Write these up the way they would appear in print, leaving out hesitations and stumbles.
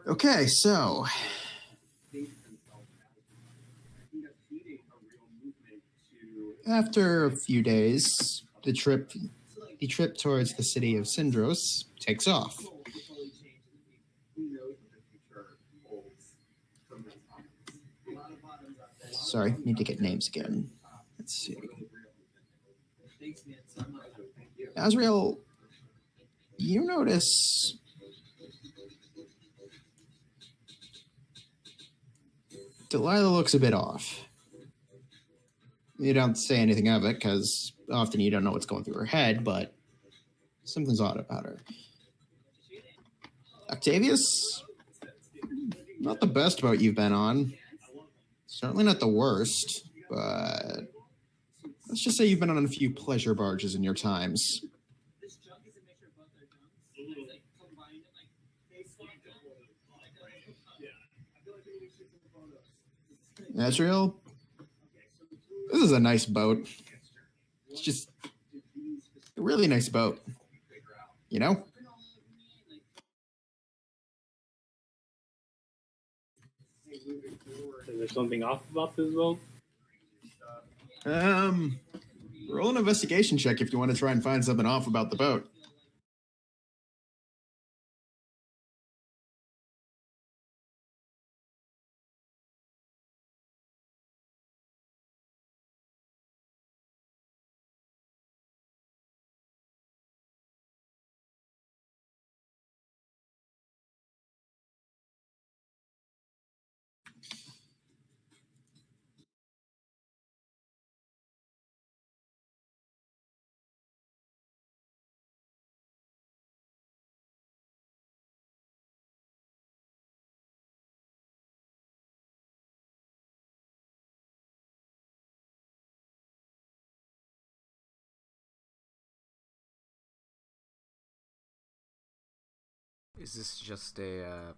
Okay, so after a few days, the trip towards the city of Sindros takes off. Sorry, need to get names again. Let's see. Azrael, you notice Delilah looks a bit off. You don't say anything of it because often you don't know what's going through her head, but something's odd about her. Octavius, not the best boat you've been on. Certainly not the worst, but let's just say you've been on a few pleasure barges in your times. Azrael, this is a nice boat. It's just a really nice boat. You know? Is there something off about this boat? Roll an investigation check if you want to try and find something off about the boat. Is this just a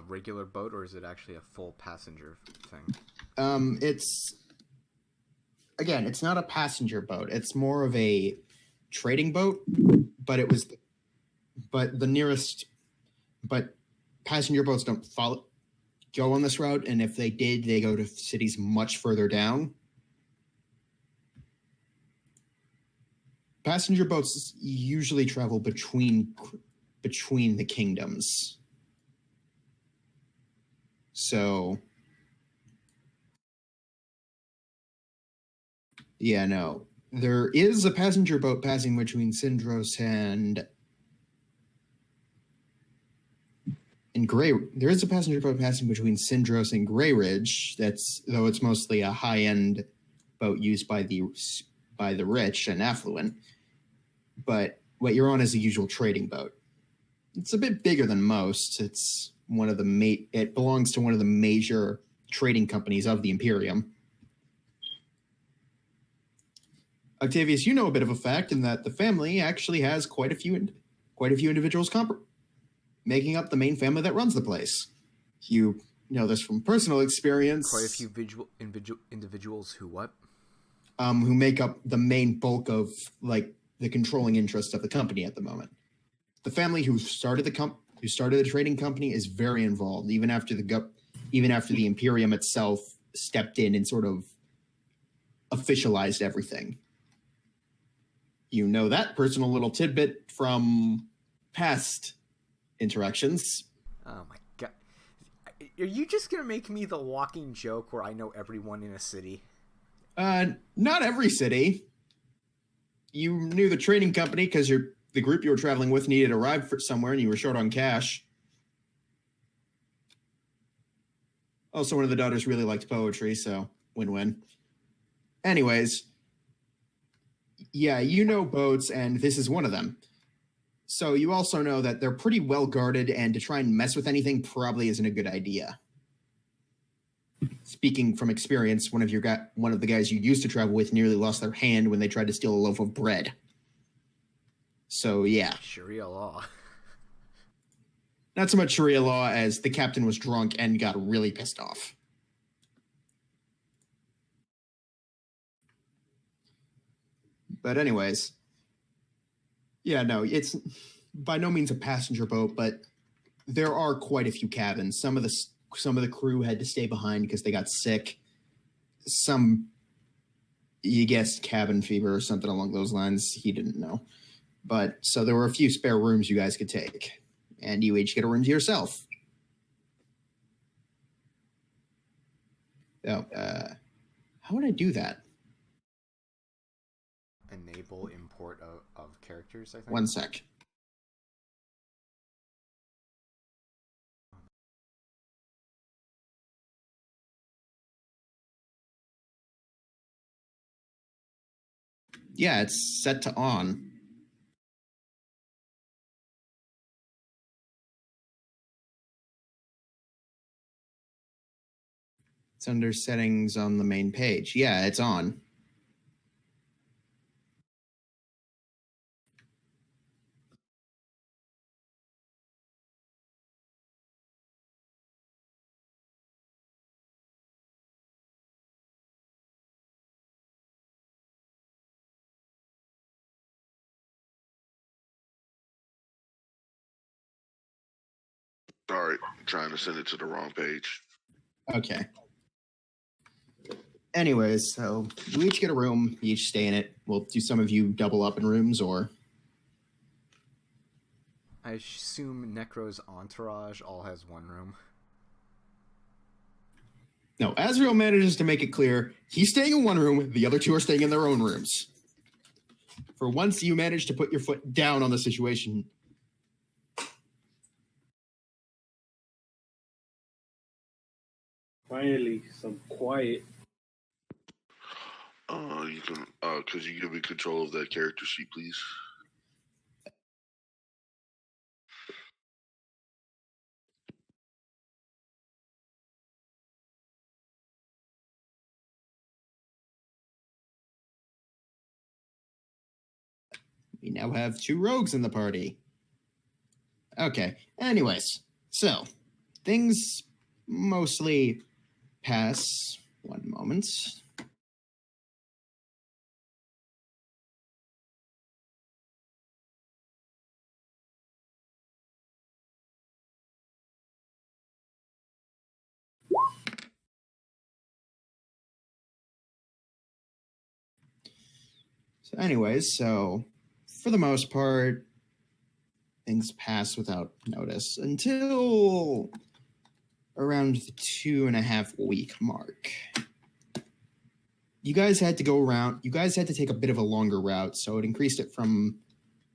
regular boat, or is it actually a full passenger thing? It's not a passenger boat. It's more of a trading boat, but passenger boats don't go on this route, and if they did, they go to cities much further down. Passenger boats usually travel between the kingdoms. So, yeah, no. There is a passenger boat passing between Sindros and Grey. There is a passenger boat passing between Sindros and Grey Ridge. Though it's mostly a high-end boat used by the rich and affluent. But what you're on is a usual trading boat. It's a bit bigger than most. It's it belongs to one of the major trading companies of the Imperium. Octavius, you know a bit of a fact in that the family actually has quite a few individuals making up the main family that runs the place. You know this from personal experience. Quite a few individuals who what? Who make up the main bulk of the controlling interest of the company at the moment. The family who started the trading company is very involved, even after the Imperium itself stepped in and sort of officialized everything. You know that personal little tidbit from past interactions. Oh my god. Are you just going to make me the walking joke where I know everyone in a city? Not every city. You knew the trading company because the group you were traveling with needed a ride somewhere and you were short on cash. Also, one of the daughters really liked poetry, so win-win. Anyways, yeah, you know boats, and this is one of them. So you also know that they're pretty well guarded, and to try and mess with anything probably isn't a good idea. Speaking from experience, one of the guys you used to travel with nearly lost their hand when they tried to steal a loaf of bread. So yeah. Sharia law. Not so much Sharia law as the captain was drunk and got really pissed off. But anyways, yeah, no, it's by no means a passenger boat, but there are quite a few cabins. Some of the crew had to stay behind because they got sick. Some, you guessed, cabin fever or something along those lines. He didn't know. But so there were a few spare rooms you guys could take, and you each get a room to yourself. Oh, how would I do that? Enable import of characters, I think. One sec. Yeah, it's set to on. It's under settings on the main page. Yeah, it's on. Sorry, I'm trying to send it to the wrong page. Okay. Anyways, so you each get a room, you each stay in it. Well, do some of you double up in rooms, or? I assume Necro's entourage all has one room. No, Azrael manages to make it clear he's staying in one room, the other two are staying in their own rooms. For once, you manage to put your foot down on the situation. Finally, some quiet. You can, could you give me control of that character sheet, please? We now have 2 rogues in the party. Okay, anyways, so things mostly pass. One moment. So anyways, so for the most part, things pass without notice until around the 2.5-week mark. You guys had to go around, you guys had to take a bit of a longer route, so it increased it from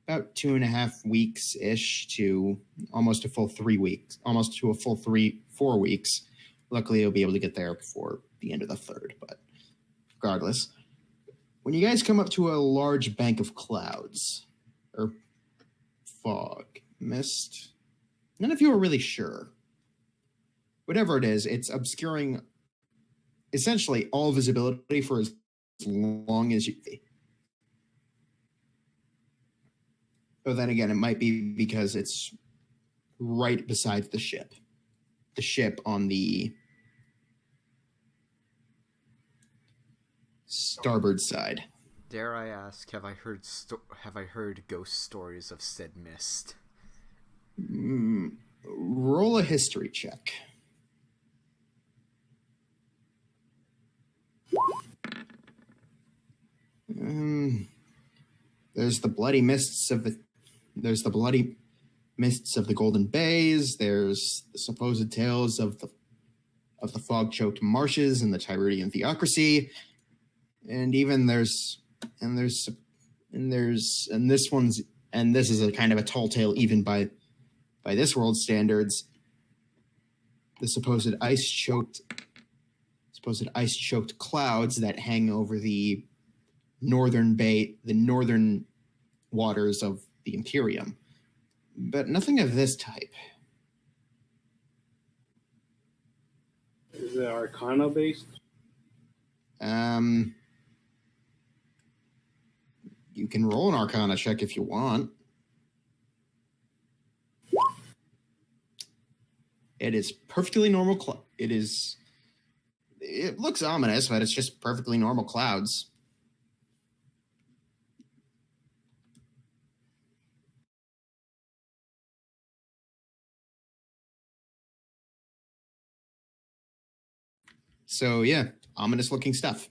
about 2.5 weeks-ish to almost a full 3 weeks, almost to a full 4 weeks. Luckily, you'll be able to get there before the end of the 3rd, but regardless. When you guys come up to a large bank of clouds, or fog, mist, none of you are really sure. Whatever it is, it's obscuring essentially all visibility for as long as you... But then again, it might be because it's right beside the ship. The ship on the starboard side. Dare I ask, have I heard ghost stories of said mist? Roll a history check. There's the bloody mists of the Golden Bays. There's the supposed tales of the fog-choked marshes and the Tyridian theocracy, and even this is a kind of a tall tale even by this world's standards. The supposed ice-choked clouds that hang over the northern waters of the Imperium, but nothing of this type. Is it Arcana based? You can roll an Arcana check if you want. It is perfectly normal. It looks ominous, but it's just perfectly normal clouds. So yeah, ominous looking stuff.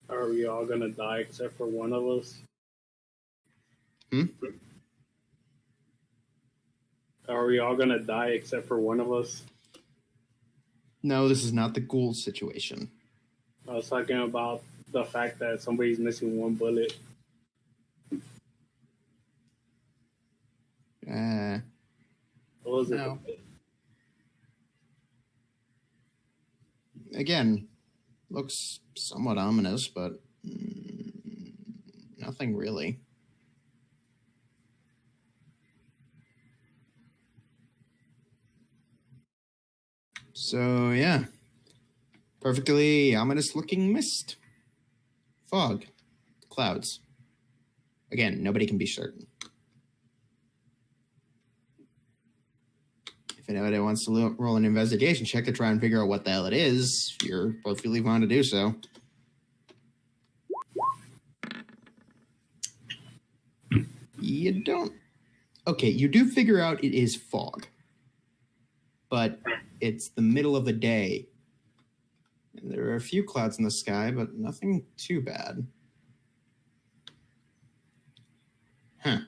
Are we all gonna die except for one of us? Hmm? Are we all gonna die except for one of us? No, this is not the ghoul situation. I was talking about the fact that somebody's missing one bullet. What was No. it? Again, looks somewhat ominous, but nothing really. So yeah, perfectly ominous looking mist, fog, clouds. Again, nobody can be certain. If anybody wants to roll an investigation check to try and figure out what the hell it is, you're perfectly fine to do so. You don't. Okay, you do figure out it is fog, but it's the middle of the day. And there are a few clouds in the sky, but nothing too bad. Huh.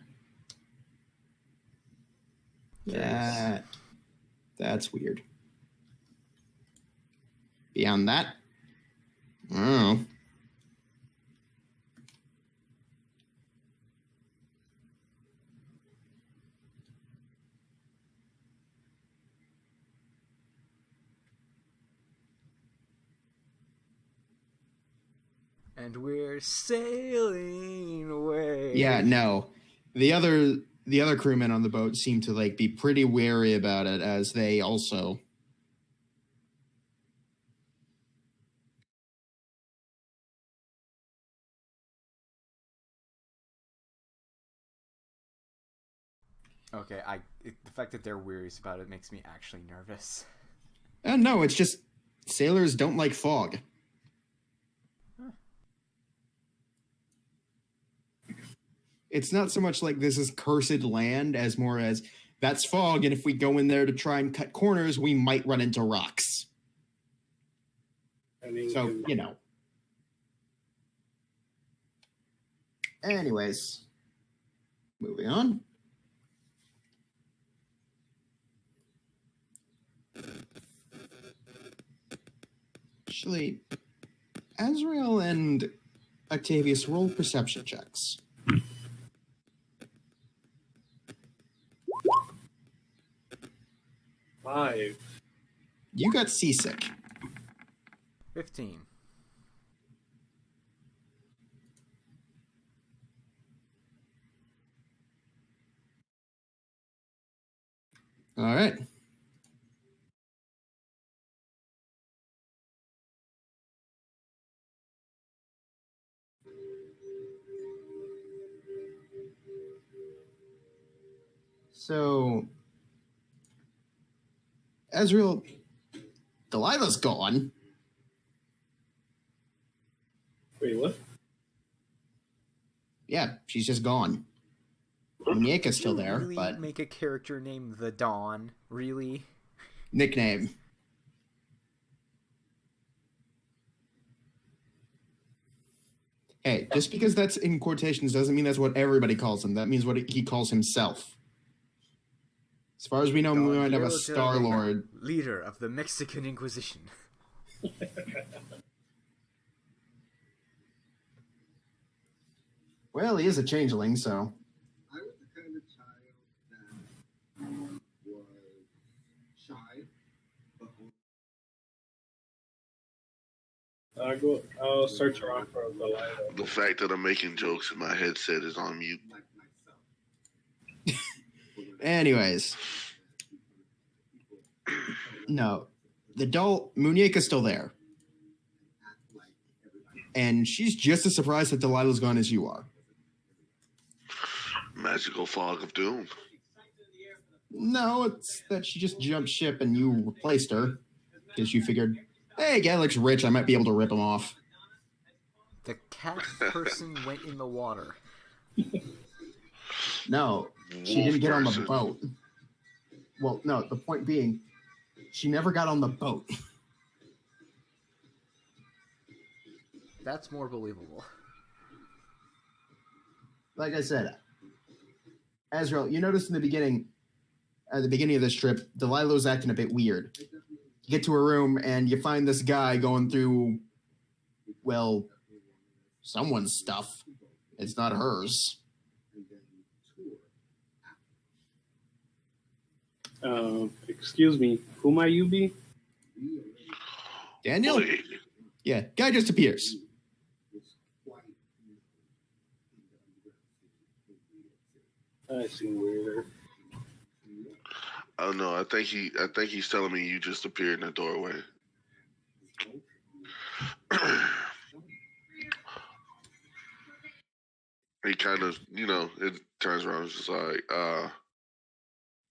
That's weird. Beyond that, I don't know. And we're sailing away. Yeah, no. The other crewmen on the boat seem to like be pretty wary about it, as they also. Okay, the fact that they're weary about it makes me actually nervous. No, it's just sailors don't like fog. Huh. It's not so much like this is cursed land as more as that's fog, and if we go in there to try and cut corners, we might run into rocks. I mean, So, you know. Anyways, moving on. Actually, Azrael and Octavius roll perception checks. Five. You got seasick. 15. All right. So, Azrael, Delilah's gone. Wait, what? Yeah, she's just gone. Munieka's still there, Really but make a character named the Dawn? Really? nickname. Hey, just because that's in quotations doesn't mean that's what everybody calls him. That means what he calls himself. As far as we know, Don we might have a Diego de la Star-Lord. Vega, leader of the Mexican Inquisition. Well, he is a changeling, so. I was the kind of child that was shy, but I'll search around for Delilah. The fact that I'm making jokes in my headset is on mute. like myself. Anyways. No. The doll, Munieka's still there. And she's just as surprised that Delilah's gone as you are. Magical fog of doom. No, it's that she just jumped ship and you replaced her. Because you figured, hey, guy looks rich, I might be able to rip him off. The cat person went in the water. No, she Wolf didn't get on the person. boat. Well, no, the point being, she never got on the boat. That's more believable. Like I said, Azrael, you noticed in the beginning, at the beginning of this trip, Delilah's acting a bit weird. You get to her room and you find this guy going through, well, someone's stuff. It's not hers. Excuse me, who might you be? Daniel? Wait, Yeah, guy just appears. I seem weirder. oh no, I think he's telling me you just appeared in the doorway. He kind of, it turns around and is just like,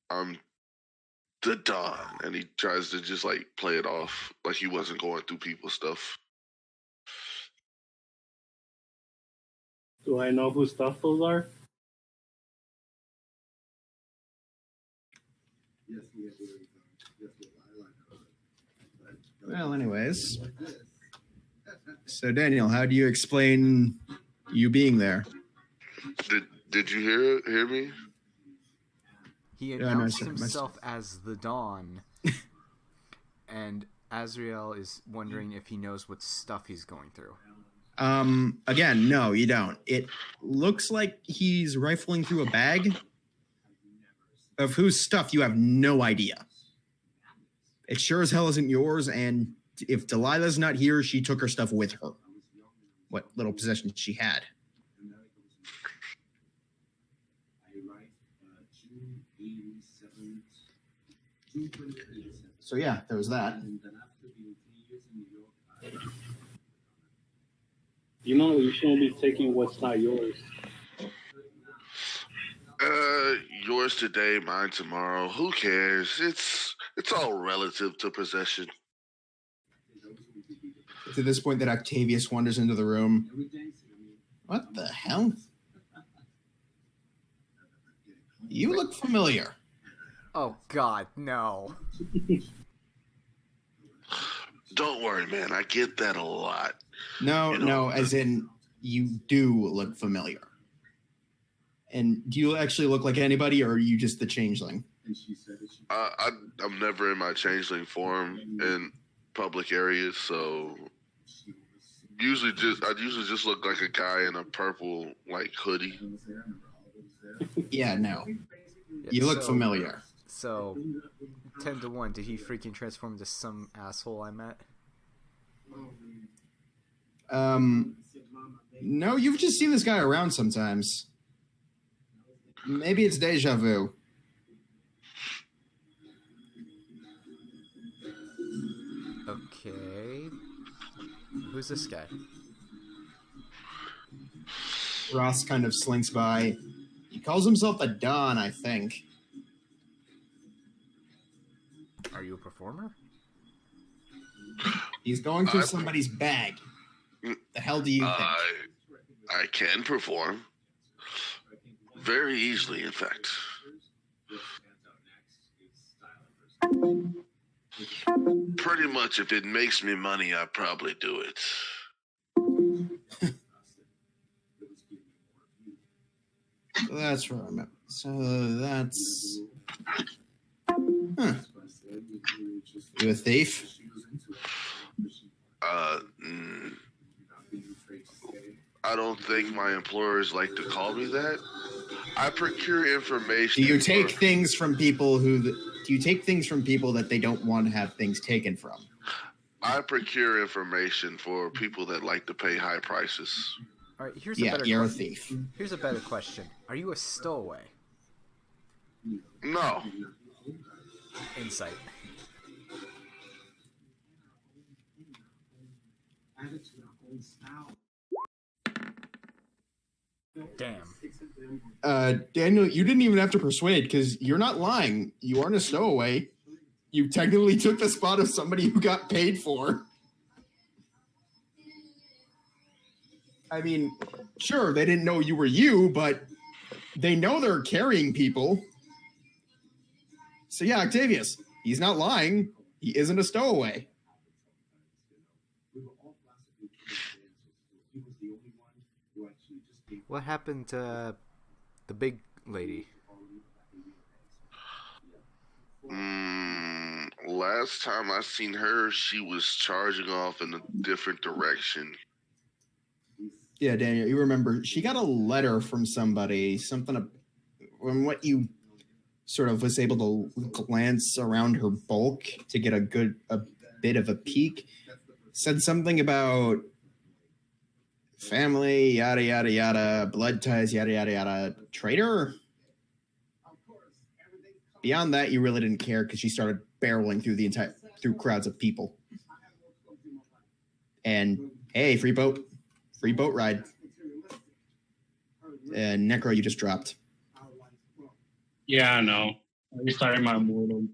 I'm the Don, and he tries to just like play it off like he wasn't going through people's stuff. Do I know whose stuff those are? Well, anyways. So, Daniel, how do you explain you being there? Did you hear me? He Yeah, announced no, himself as the Dawn, and Azrael is wondering if he knows what stuff he's going through. Again, no, you don't. It looks like he's rifling through a bag of whose stuff you have no idea. It sure as hell isn't yours, and if Delilah's not here, she took her stuff with her. What little possessions she had. So yeah, there was that. You know, you shouldn't be taking what's not yours. Yours today, mine tomorrow. Who cares? It's all relative to possession. To this point that Octavius wanders into the room. What the hell? You look familiar. Oh God, no. Don't worry, man. I get that a lot. No, as in you do look familiar. And do you actually look like anybody, or are you just the changeling? I'm never in my changeling form in public areas, so I usually just look like a guy in a purple like hoodie. Yeah, no. You look familiar. So, 10-1, did he freaking transform into some asshole I met? No, you've just seen this guy around sometimes. Maybe it's deja vu. Okay. Who's this guy? Ross kind of slinks by. He calls himself a Don, I think. Are you a performer? He's going through somebody's bag. The hell do you think? I can perform. Very easily, in fact. Pretty much, if it makes me money, I probably do it. That's right. So that's... Huh. You a thief? I don't think my employers like to call me that. I procure information. Do you take things from people do you take things from people that they don't want to have things taken from? I procure information for people that like to pay high prices. All right, here's a better you're question. a thief. Here's a better question. Are you a stowaway? No. Insight. Damn. Daniel, you didn't even have to persuade because you're not lying. You aren't a stowaway. You technically took the spot of somebody who got paid for. I mean, sure, they didn't know you were you, but they know they're carrying people. So yeah, Octavius, he's not lying. He isn't a stowaway. What happened to the big lady? Last time I seen her, she was charging off in a different direction. Yeah, Daniel, you remember she got a letter from somebody, something from what you sort of was able to glance around her bulk to get a bit of a peek. Said something about family, yada yada yada, blood ties, yada yada yada, traitor. Beyond that, you really didn't care because she started barreling through crowds of people. And hey, free boat ride. And Necro, you just dropped. Yeah, I know. I restarted my boredom.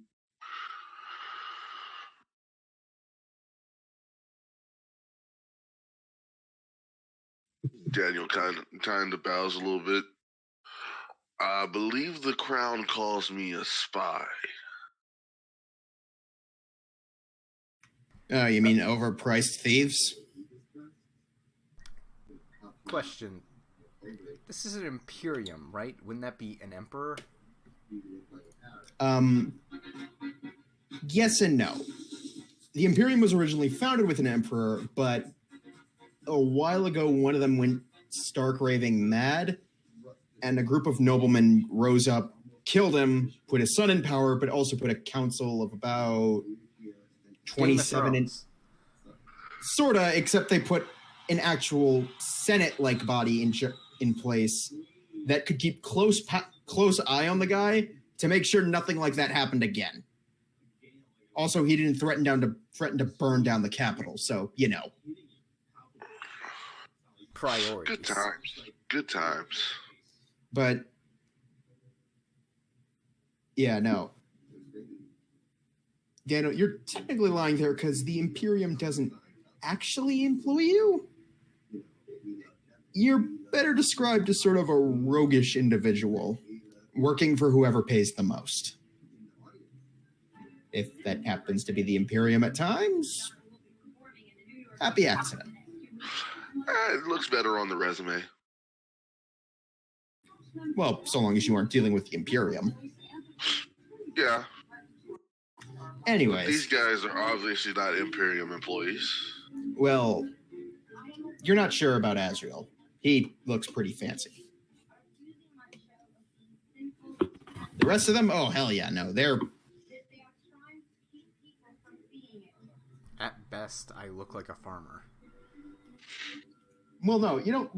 Daniel kind of bows a little bit. I believe the crown calls me a spy. Oh, you mean overpriced thieves? Question. This is an Imperium, right? Wouldn't that be an Emperor? Yes and no. The Imperium was originally founded with an emperor, but a while ago, one of them went stark raving mad, and a group of noblemen rose up, killed him, put his son in power, but also put a council of about 27 sorta, except they put an actual Senate-like body in place that could keep close eye on the guy to make sure nothing like that happened again. Also, he didn't threaten to burn down the Capitol, so you know. Priorities. Good times. But yeah, no. Daniel, you're technically lying there because the Imperium doesn't actually employ you. You're better described as sort of a roguish individual, working for whoever pays the most. If that happens to be the Imperium at times, happy accident. It looks better on the resume. Well, so long as you aren't dealing with the Imperium. Yeah. Anyways. These guys are obviously not Imperium employees. Well, you're not sure about Azrael. He looks pretty fancy. The rest of them, oh, hell yeah, no. They're... At best, I look like a farmer. Well, no, you don't...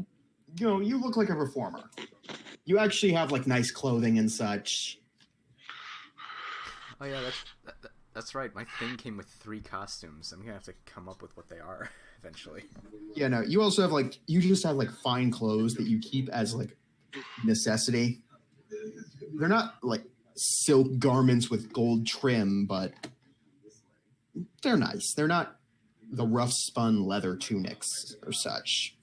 You know, you look like a reformer. You actually have, like, nice clothing and such. Oh, yeah, that's right. My thing came with 3 costumes. I'm gonna have to come up with what they are eventually. Yeah, no, you also have, like... You just have, like, fine clothes that you keep as, like, necessity. They're not, like, silk garments with gold trim, but... They're nice. They're not the rough spun leather tunics or such.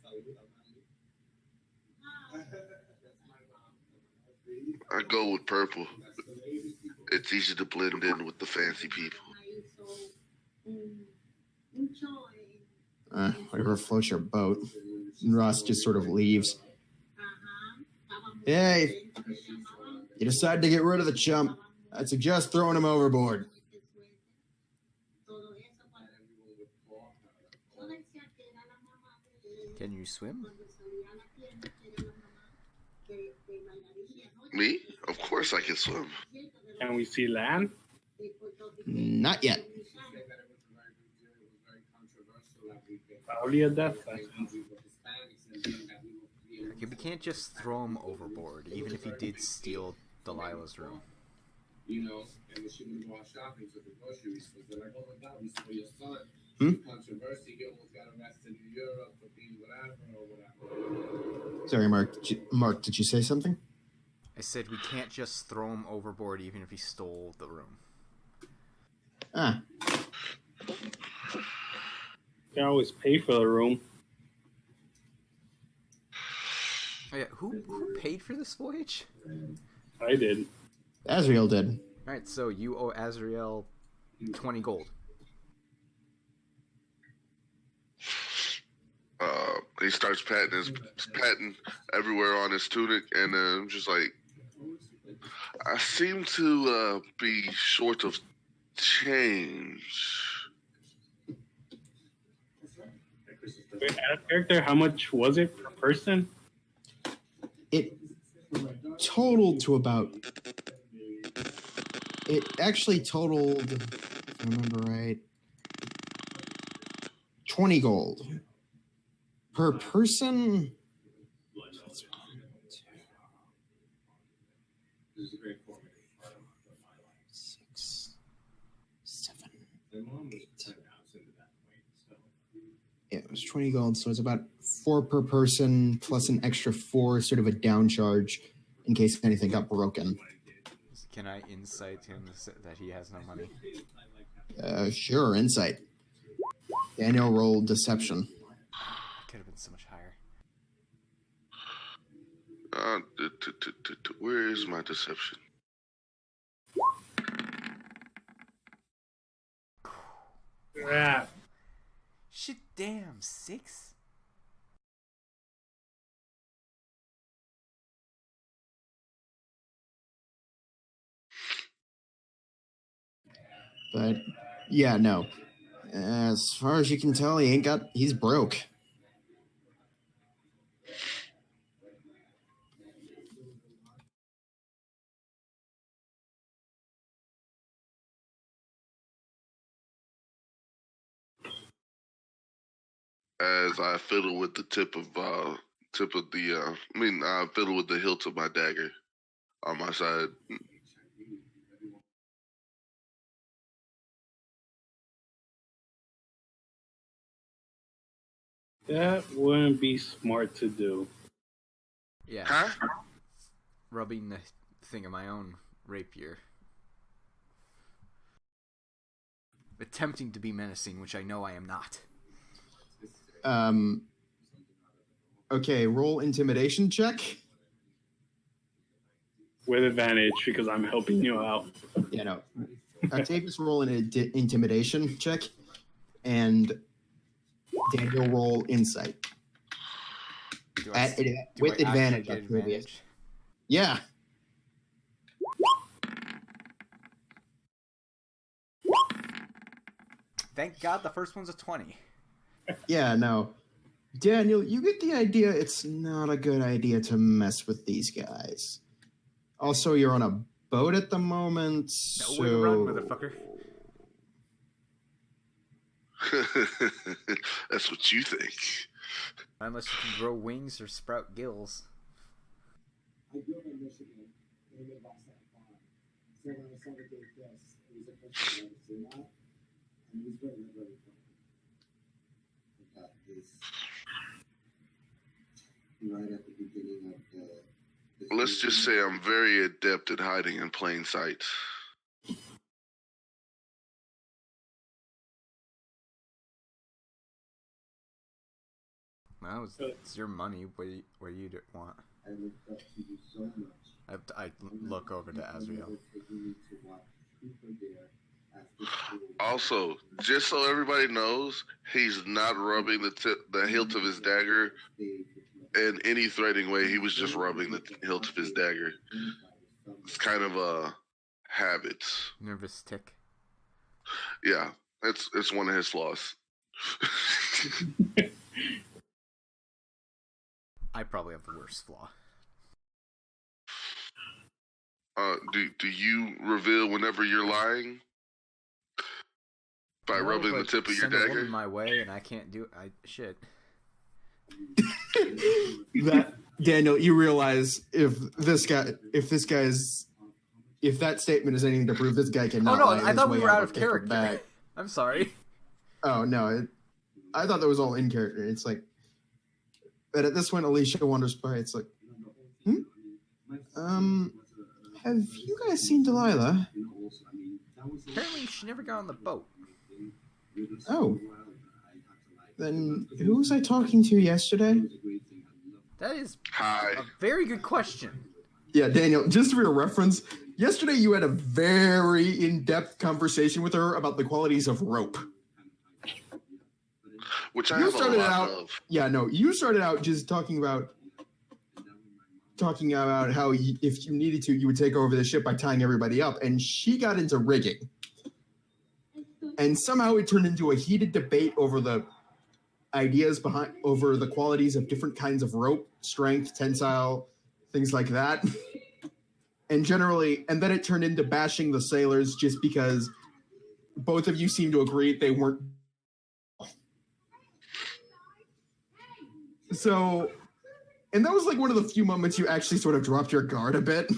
I go with purple. It's easy to blend in with the fancy people. Whatever floats your boat. And Ross just sort of leaves. Hey, you decide to get rid of the chump. I'd suggest throwing him overboard. Can you swim? Me? Of course I can swim. Can we see land? Not yet. Probably a death sentence. Okay, we can't just throw him overboard, even if he did steal Delilah's room. You know, and when she was going shopping to the groceries, they're like, oh my God, we saw your son. Controversy, he almost got arrested in Europe for being whatever. Sorry, Mark, did you say something? I said we can't just throw him overboard even if he stole the room. Ah. You can always pay for the room. Oh, yeah, who paid for this voyage? I did. Azrael did. All right, so you owe Azrael 20 gold. He starts patting everywhere on his tunic, and I'm just like, I seem to be short of change. Wait, out of character, how much was it per person? It totaled to about. It actually totaled, if I remember right, 20 gold per person. 6, 7, 8. Yeah, it was 20 gold, so it's about 4 per person plus an extra 4, sort of a downcharge in case anything got broken. Can I insight him that he has no money? Sure, insight. Daniel rolled deception. Could have been so much higher. Where is my deception? Yeah. Shit, damn, 6? But yeah, no. As far as you can tell, he's broke. As I fiddle with the I fiddle with the hilt of my dagger on my side. That wouldn't be smart to do. Yeah. Huh? Rubbing the thing of my own rapier. Attempting to be menacing, which I know I am not. Okay, roll intimidation check. With advantage, because I'm helping you out. Yeah, no. Octavius roll an intimidation check, and Daniel roll insight. With advantage, Octavius. Yeah. Thank God the first one's a 20. Yeah, no. Daniel, you get the idea it's not a good idea to mess with these guys. Also, you're on a boat at the moment, Nowhere to run, motherfucker. That's what you think. Unless you can grow wings or sprout gills. I grew up in Michigan, in the Midwest at farm. So when I saw the big this, it was the first time I've ever seen that. And it was very, very funny. That is right at the beginning of the Let's just say I'm very adept at hiding in plain sight. Well, it's your money. What do you want? I looked up to you so much. I look over to Azrael. Also, just so everybody knows, he's not rubbing the hilt of his dagger in any threatening way. He was just rubbing the hilt of his dagger. It's kind of a habit. Nervous tick. Yeah, it's one of his flaws. I probably have the worst flaw. Do you reveal whenever you're lying? By rubbing the tip of your send a dagger? woman my way, and I can't do it. Shit. That Daniel, you realize if that statement is anything to prove, this guy cannot. Oh no, lie I thought we his were way out of a paper character. bag. I'm sorry. Oh no, I thought that was all in character. It's like, but at this point, Alicia wanders by. It's like, have you guys seen Delilah? Apparently, she never got on the boat. Oh, then who was I talking to yesterday? That is Hi. a very good question. Yeah, Daniel, just for your reference, yesterday you had a very in-depth conversation with her about the qualities of rope. Which I You have a started lot out, of. yeah, no, you started out just talking about how if you needed to, you would take over the ship by tying everybody up, and she got into rigging. And somehow it turned into a heated debate over the over the qualities of different kinds of rope, strength, tensile, things like that. And then it turned into bashing the sailors just because both of you seemed to agree they weren't. So, and that was like one of the few moments you actually sort of dropped your guard a bit.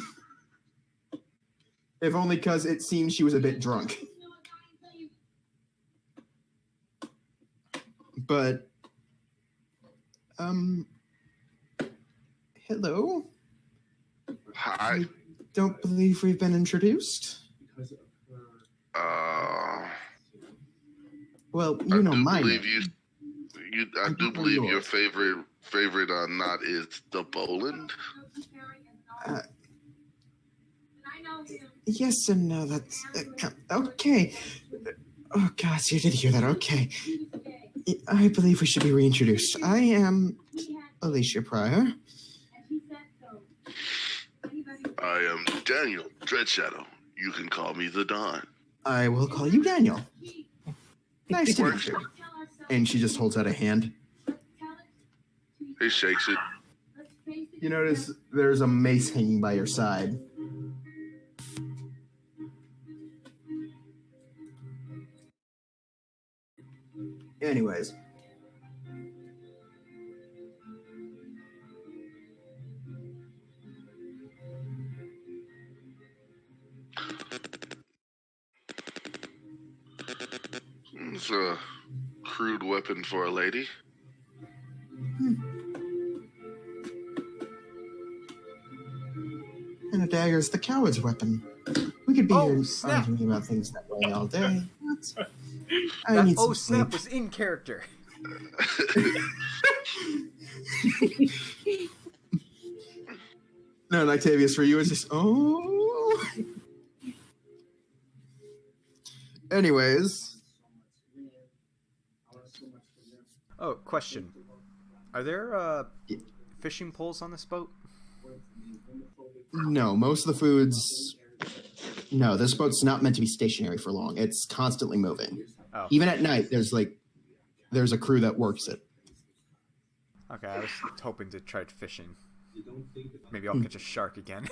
If only because it seemed she was a bit drunk. But, hello? Hi. I don't believe we've been introduced. Well, you know my name. I do believe your favorite knot is the Boland. Yes and no, that's... okay. Oh, gosh, you did hear that. Okay. I believe we should be reintroduced. I am Alicia Pryor. I am Daniel Dreadshadow. You can call me the Don. I will call you Daniel. Nice to meet you. And she just holds out a hand. He shakes it. You notice there's a mace hanging by your side. Anyways. It's a crude weapon for a lady. And a dagger is the coward's weapon. We could be here snap. arguing about things that way all day. That need some snap sleep. was in character. No, Octavius, for you, it's just, oh. Anyways. Oh, question. Are there fishing poles on this boat? No, most of the foods... No, this boat's not meant to be stationary for long. It's constantly moving. Oh. Even at night, there's a crew that works it. Okay, I was hoping to try fishing. Maybe I'll catch a shark again.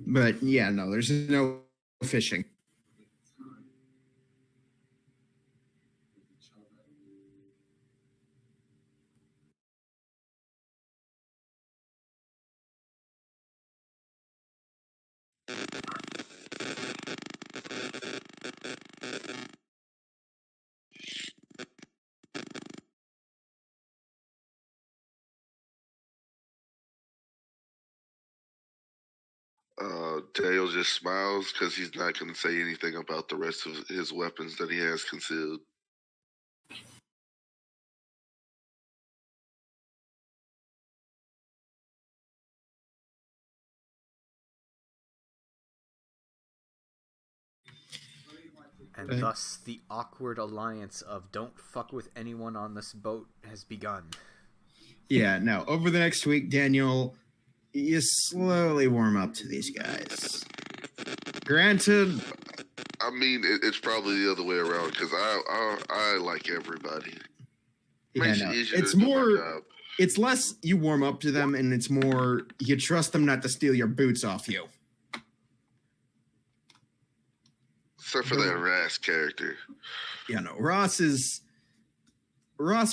But yeah, no, there's no fishing. Dale just smiles because he's not going to say anything about the rest of his weapons that he has concealed. And thus the awkward alliance of don't fuck with anyone on this boat has begun. Yeah, no. Over the next week, Daniel, you slowly warm up to these guys. Granted... I mean, it's probably the other way around because I like everybody. Yeah, no. It's more... It's less you warm up to them, and it's more you trust them not to steal your boots off you. Except for that Ross character. Yeah, no. Ross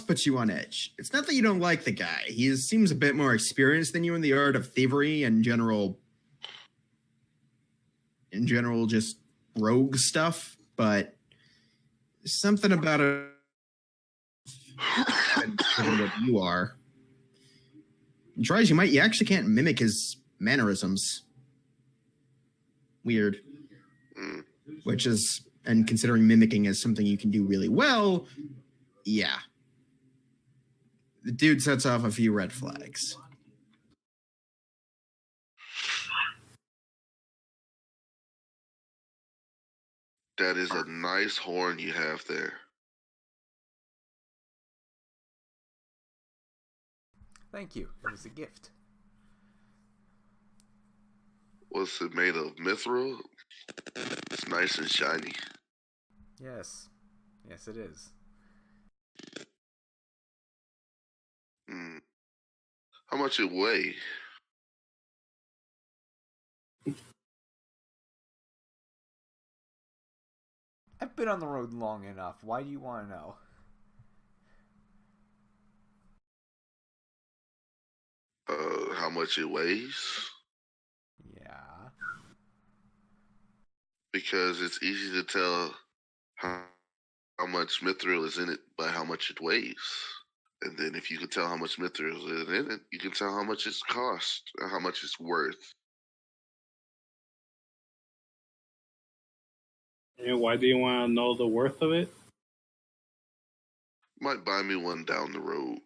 puts you on edge. It's not that you don't like the guy. He seems a bit more experienced than you in the art of thievery and general just rogue stuff, but there's something about it what you are. And tries you actually can't mimic his mannerisms. weird. Mm. Which is, and considering mimicking as something you can do really well, yeah. The dude sets off a few red flags. That is a nice horn you have there. Thank you. It was a gift. What's it made of? Mithril? It's nice and shiny. Yes. Yes, it is. Mm. How much it weigh? I've been on the road long enough. Why do you want to know? How much it weighs? Yeah. Because it's easy to tell how much mithril is in it by how much it weighs. And then if you can tell how much mithril is in it, you can tell how much it's cost or how much it's worth. And why do you want to know the worth of it? Might buy me one down the road.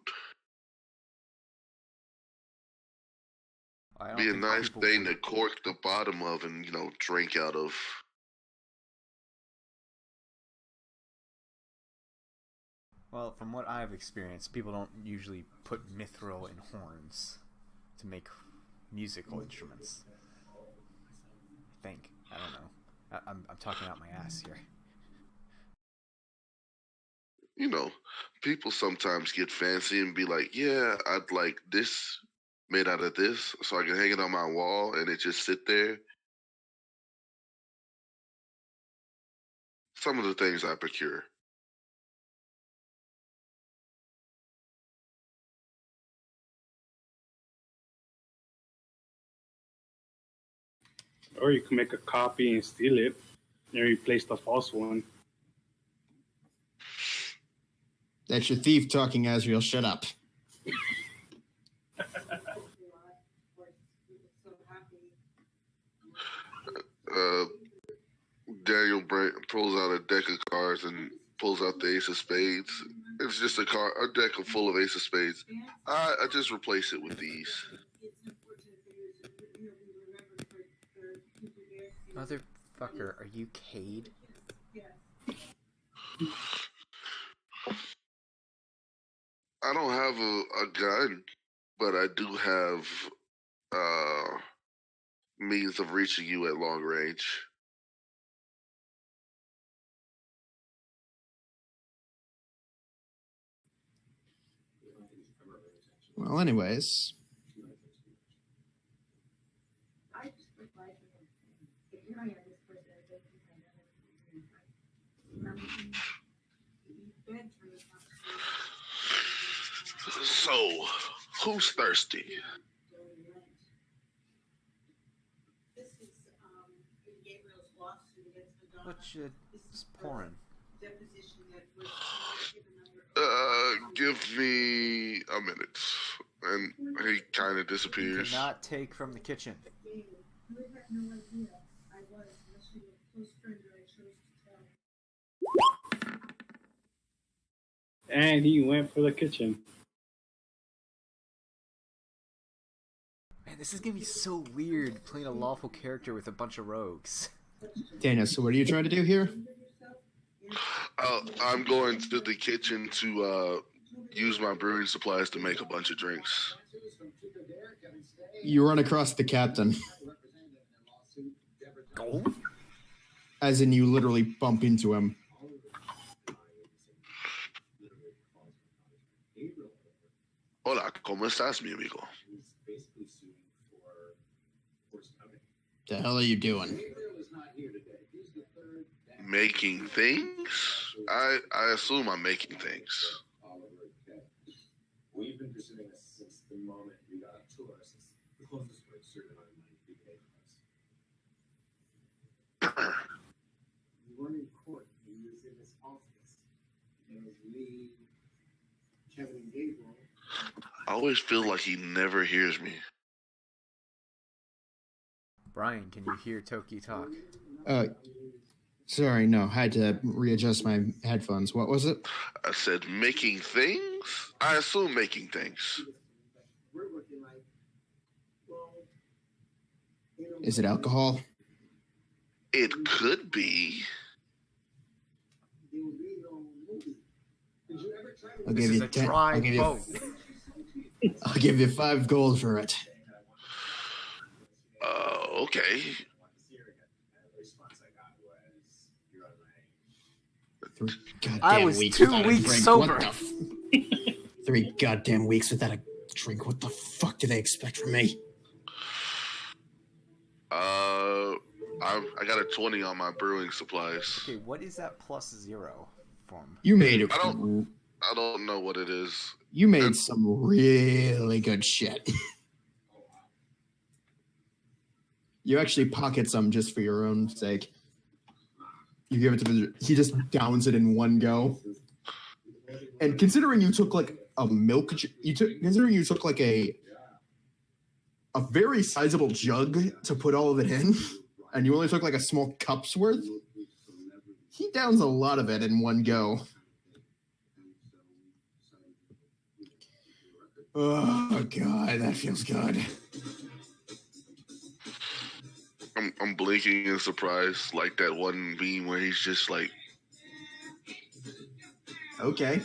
I don't Be a think nice people thing would- to cork the bottom of and, drink out of. Well, from what I've experienced, people don't usually put mithril in horns to make musical instruments. I think. I don't know. I'm talking out my ass here. People sometimes get fancy and be like, yeah, I'd like this made out of this so I can hang it on my wall and it just sit there. Some of the things I procure. Or you can make a copy and steal it and replace the false one. That's your thief talking, Azrael. Shut up. Uh, Daniel pulls out a deck of cards and pulls out the ace of spades. It's just a deck full of ace of spades. I just replace it with these. Motherfucker, are you Cade? I don't have a gun, but I do have means of reaching you at long range. Well, anyways. So, who's thirsty? Which is pouring. Give me a minute. And he kind of disappears. Cannot take from the kitchen. And he went for the kitchen. Man, this is gonna be so weird playing a lawful character with a bunch of rogues. Dana, so what are you trying to do here? I'm going to the kitchen to use my brewing supplies to make a bunch of drinks. You run across the captain. Oh? As in, you literally bump into him. Hola, ¿cómo estás, mi amigo? The hell are you doing? Making things? I assume I'm making things. We've been pursuing this since the moment we got to us. It's the closest way to certain amount of money we paid for us. We weren't in court. We was in this office. It was me, Kevin, and Gabriel. I always feel like he never hears me. Brian, can you hear Toki talk? Sorry, no. Had to readjust my headphones. What was it? I said making things? I assume making things. Is it alcohol? It could be. I'll This give is you a 10. dry boat. I'll give you 5 gold for it. Okay. 3 goddamn I was weeks 2 without a weeks drink. sober. What the 3 goddamn weeks without a drink. What the fuck do they expect from me? I got a 20 on my brewing supplies. Okay, what is that +0 from? You made it. I don't know what it is. You made some really good shit. You actually pocket some just for your own sake. You give it to him. He just downs it in one go. And considering you took like a considering you took like a very sizable jug to put all of it in, and you only took like a small cup's worth, he downs a lot of it in one go. Oh god, that feels good. I'm blinking in surprise, like that one beam where he's just like, Okay.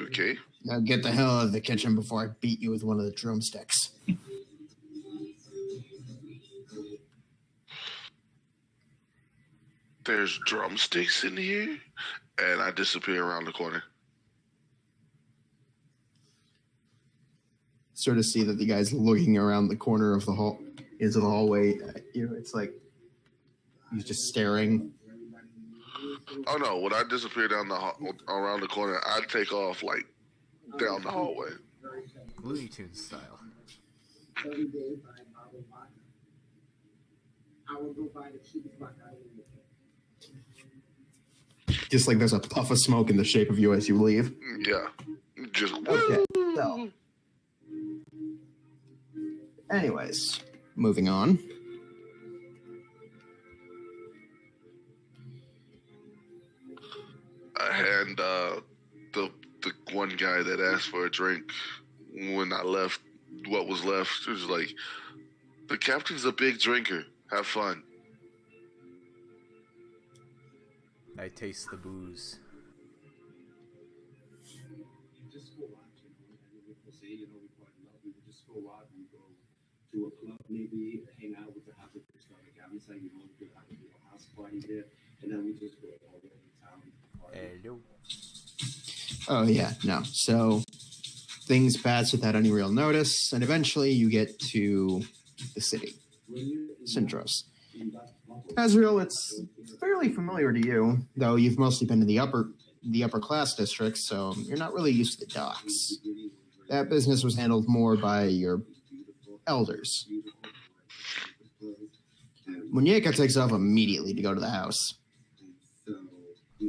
okay. Now get the hell out of the kitchen before I beat you with one of the drumsticks. There's drumsticks in here, and I disappear around the corner. Sort of see that the guy's looking around the corner of the hall into the hallway. It's like he's just staring. Oh no! When I disappear around the corner, I take off like down the hallway. Looney Tunes style. Every day by bottle of vodka. I will go buy the cheapest vodka I can get. Just like there's a puff of smoke in the shape of you as you leave. Yeah, just Okay. So, anyways, moving on. I hand the one guy that asked for a drink when I left. What was left? It was like, the captain's a big drinker. Have fun. I taste the booze. Just go out, people say, we fall in love. We would just go out and go to a club, maybe hang out with the half of the stuff like Gabby said, we could have a house party there, and then we just go all over town. Hello. Oh yeah, no. So things pass without any real notice, and eventually you get to the city, Sintros. Azrael, it's fairly familiar to you, though you've mostly been in the upper class districts, so you're not really used to the docks. That business was handled more by your elders. Muñeca takes off immediately to go to the house.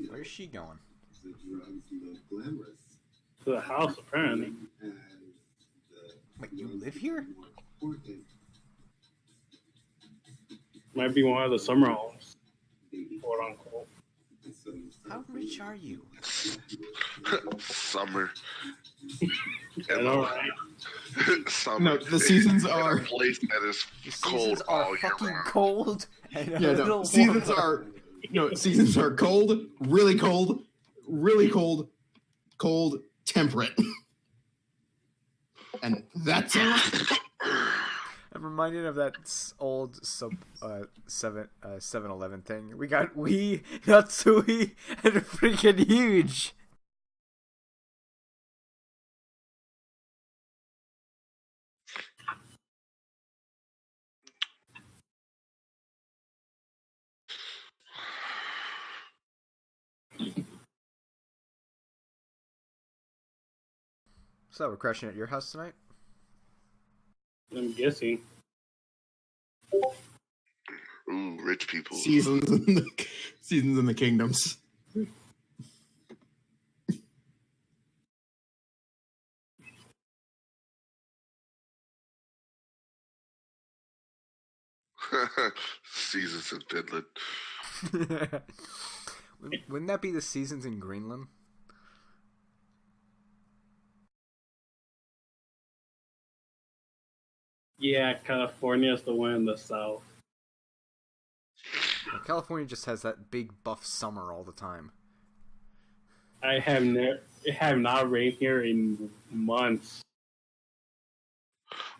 Where's she going? To the house, apparently. Wait, you live here? Might be one of the summer homes, quote unquote. How rich are you? Summer. I know, right? Summer. No, the seasons In a are place that is The cold seasons all are year fucking round. cold and a yeah, little no. Seasons warmer. are seasons are cold, really cold, really cold, cold, temperate, and that's it. I'm reminded of that old 7-Eleven thing. We got Natsui, and freaking huge. So we're crashing at your house tonight? I'm guessing. Ooh, rich people. Seasons in the kingdoms. Seasons in Finland. Wouldn't that be the seasons in Greenland? Yeah, California is the one in the south. Well, California just has that big buff summer all the time. It have not rained here in months.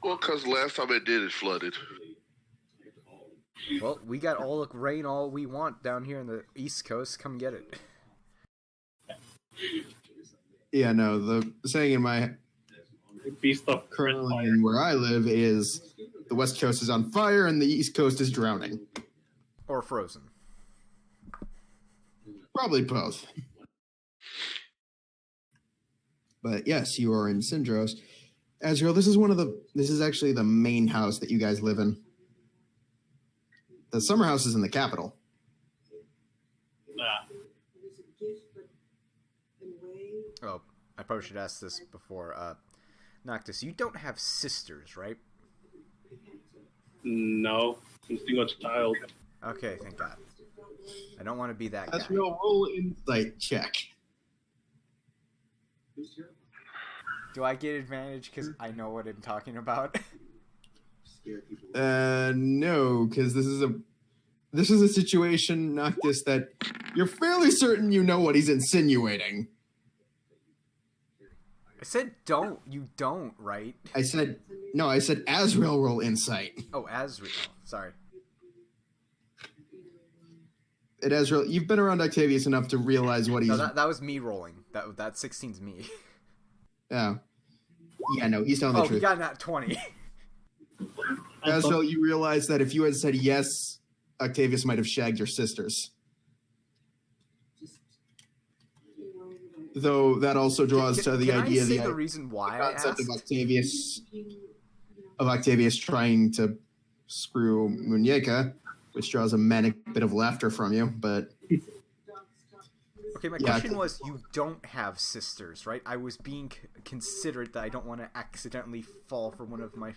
Well, because last time it did, it flooded. Well, we got all the rain all we want down here in the East Coast. Come get it. Yeah, no, the saying in my Beast of currently in where I live is the West Coast is on fire and the East Coast is drowning. Or frozen. Probably both. But yes, you are in Syndros. Azrael, this is actually the main house that you guys live in. The summer house is in the capital. Oh, I probably should ask this before. Noctis, you don't have sisters, right? No, I'm a single child. Okay, thank God. I don't want to be that guy. Azrael, roll insight check. Do I get advantage because I know what I'm talking about? No, because this is a situation, Noctis, that you're fairly certain you know what he's insinuating. I said don't. You don't, right? I said Azrael roll insight. Oh, Azrael. Sorry. And Azrael, you've been around Octavius enough to realize what he's... No, that was me rolling. That 16's me. Oh. Yeah, no, he's telling the Oh, truth. he got that 20. Azrael, you realize that if you had said yes, Octavius might have shagged your sisters. Though that also draws to the idea Can I say the reason why I concept asked? of Octavius trying to screw Muñeca, which draws a manic bit of laughter from you, but... Okay, my question was, you don't have sisters, right? I was being considerate that I don't want to accidentally fall for one of my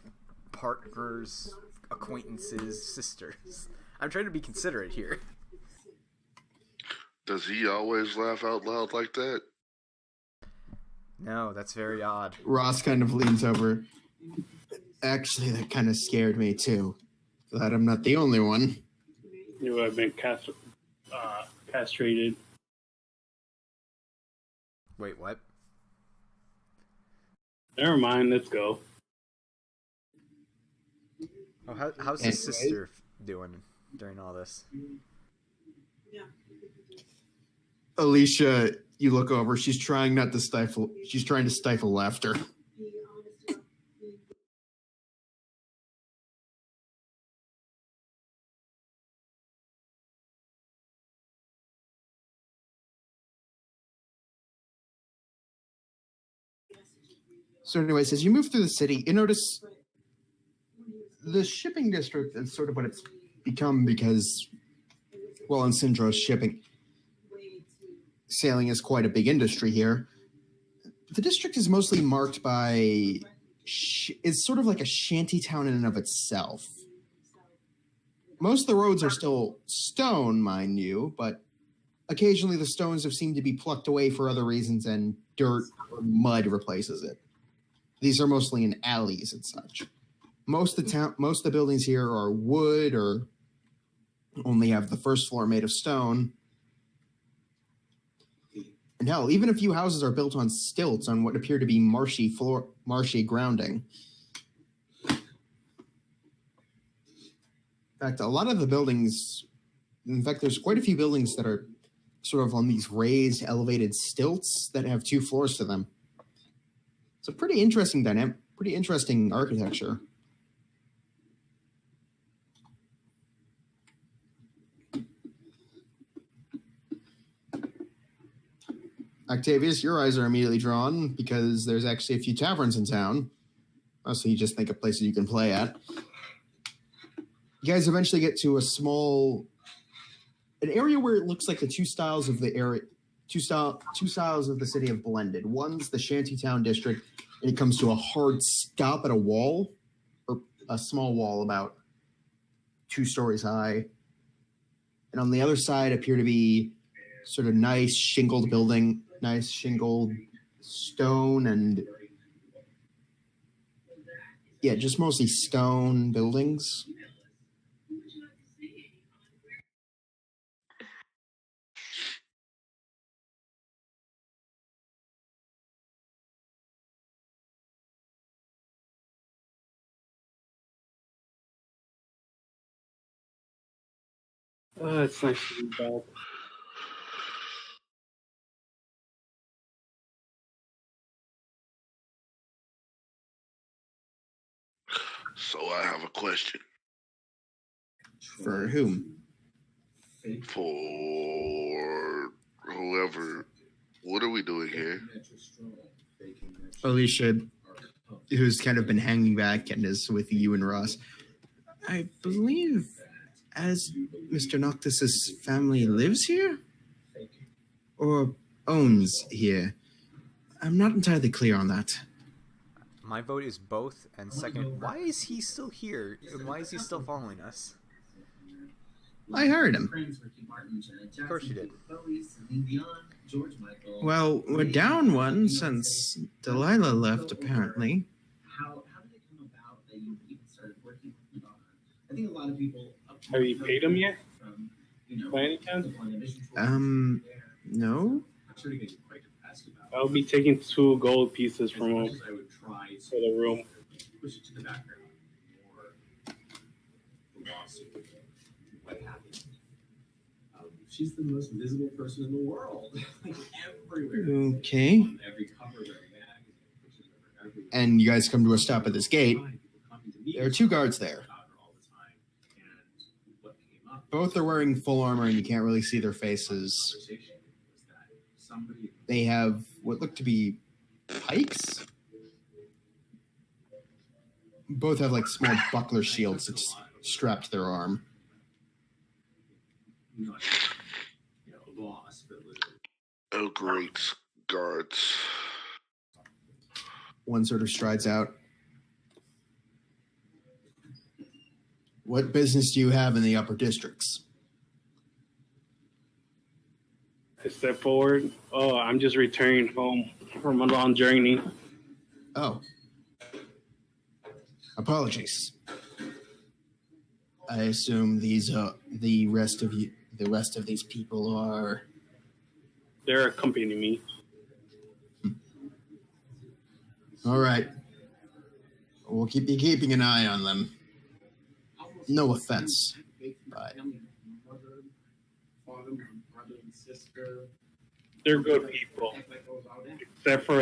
partner's acquaintances' sisters. I'm trying to be considerate here. Does he always laugh out loud like that? No, that's very odd. Ross kind of leans over. Actually, that kind of scared me, too. Glad I'm not the only one. You would have been castrated. Wait, what? Never mind, let's go. Oh, how's his sister doing during all this? Alicia, you look over. She's trying to stifle laughter. So anyways, as you move through the city, you notice the shipping district is sort of what it's become because, well, in Syndros, sailing is quite a big industry here. The district is mostly marked by, it's sort of like a shanty town in and of itself. Most of the roads are still stone, mind you, but occasionally the stones have seemed to be plucked away for other reasons and dirt or mud replaces it. These are mostly in alleys and such. Most of the buildings here are wood or only have the first floor made of stone. And hell, even a few houses are built on stilts on what appear to be marshy grounding. In fact, a lot of the buildings, there's quite a few buildings that are sort of on these raised, elevated stilts that have 2 floors to them. It's a pretty interesting dynamic, pretty interesting architecture. Octavius, your eyes are immediately drawn because there's actually a few taverns in town. So you just think of places you can play at. You guys eventually get to an area where it looks like the two styles of the city have blended. One's the shantytown district, and it comes to a hard stop at a wall, or a small wall about 2 stories high. And on the other side appear to be sort of nice shingled stone and just mostly stone buildings. It's nice to be back. So I have a question For whom? for whoever. What are we doing here? Alicia, who's kind of been hanging back and is with you and Ross. I believe as Mr. Noctis's family lives here? Or owns here? I'm not entirely clear on that. My vote is both, and second, why is he still here? And why is he still following us? I heard him. Of course you did. Well, we're down one since Delilah left, apparently. Have you paid him yet? By any chance? No? I'll be taking 2 gold pieces from him for the room. She's the most visible person in the world. Like everywhere. Okay. And you guys come to a stop at this gate. There are 2 guards there. Both are wearing full armor, and you can't really see their faces. They have what look to be pikes. Both have like small buckler shields that's strapped to their arm. Oh, great guards. One sort of strides out. What business do you have in the upper districts? I step forward. Oh, I'm just returning home from a long journey. Oh. Apologies. I assume these the rest of these people are. They're accompanying me. All right. We'll keep keeping an eye on them. No offense, but They're good people, except for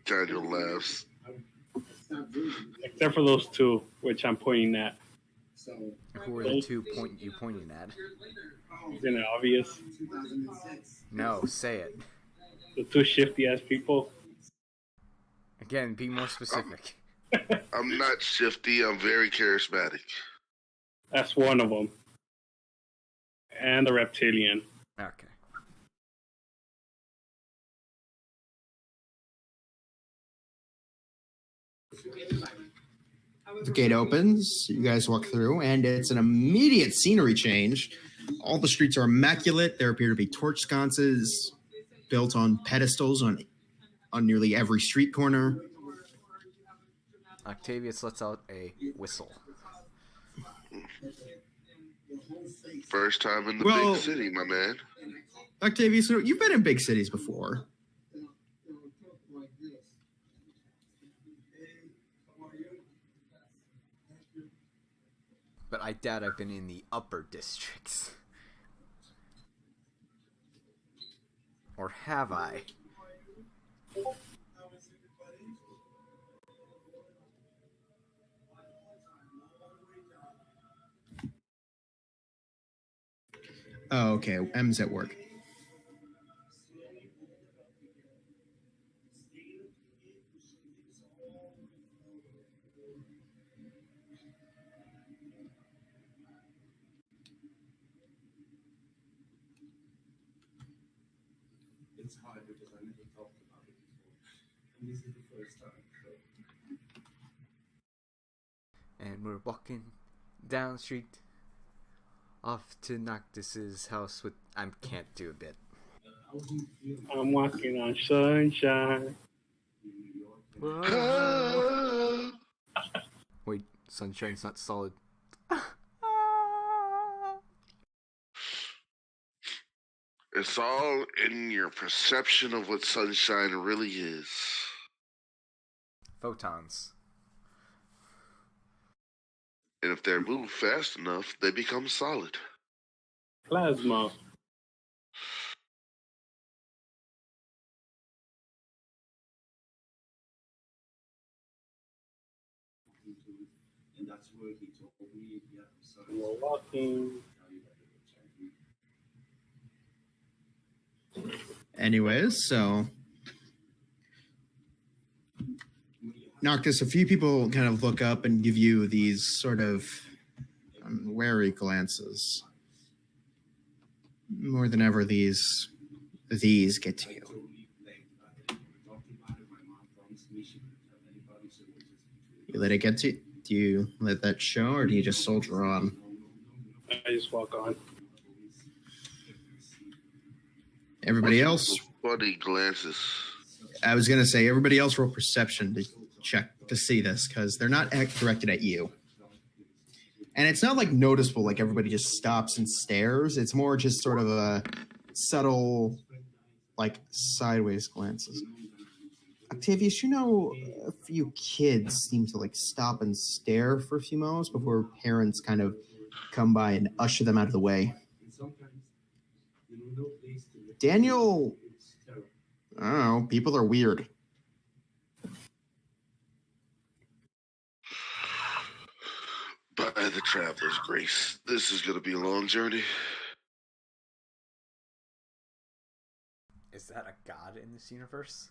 Daniel laughs. except for those 2, which I'm pointing at. Who are the 2 you pointing at? Isn't it obvious? No, say it. The 2 shifty ass people. Again, be more specific. I'm not shifty. I'm very charismatic. That's one of them. And the reptilian. Okay. the gate opens. You guys walk through, and it's an immediate scenery change. All the streets are immaculate. There appear to be torch sconces built on pedestals on nearly every street corner. Octavius lets out a whistle. First time in the big city, my man. Octavius, you've been in big cities before. But I doubt I've been in the upper districts. Or have I? Oh, okay. M's at work. it's hard because I never talked about it before. And this is the first time. So. And we're walking down the street off to Noctis's house with... I can't do a bit. I'm walking on sunshine. Wait, sunshine's not solid. It's all in your perception of what sunshine really is. Photons. And if they're moved fast enough, they become solid. Plasma. And that's where he told me, yeah, I'm sorry. We're walking. Anyways, so Noctis, a few people kind of look up and give you these sort of wary glances. More than ever, these get to you. You let it get to you? Do you let that show, or do you just soldier on? I just walk on. Everybody else? Funny glances. I was going to say, everybody else roll perception to check to see this, because they're not directed at you. And it's not like noticeable, like everybody just stops and stares. It's more just sort of a subtle, like sideways glances. Octavius, you know, a few kids seem to like stop and stare for a few moments before parents kind of come by and usher them out of the way. Daniel, I don't know, people are weird. By the traveler's grace, this is going to be a long journey. Is that a god in this universe?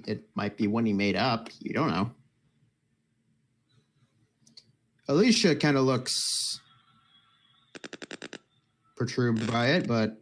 It might be one he made up. You don't know. Alicia kind of looks perturbed by it, but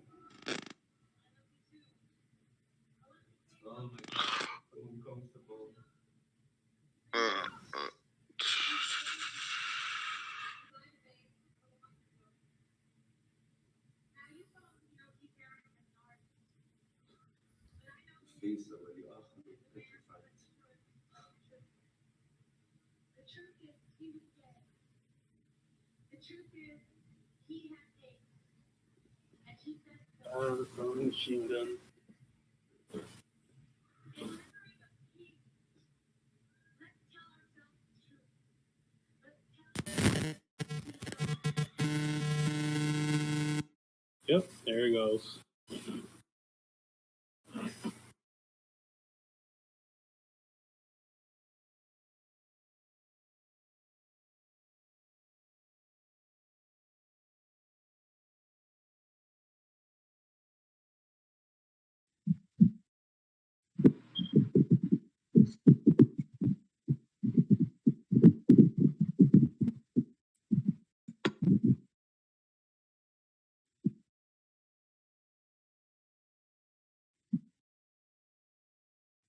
Machine gun. Yep, there he goes.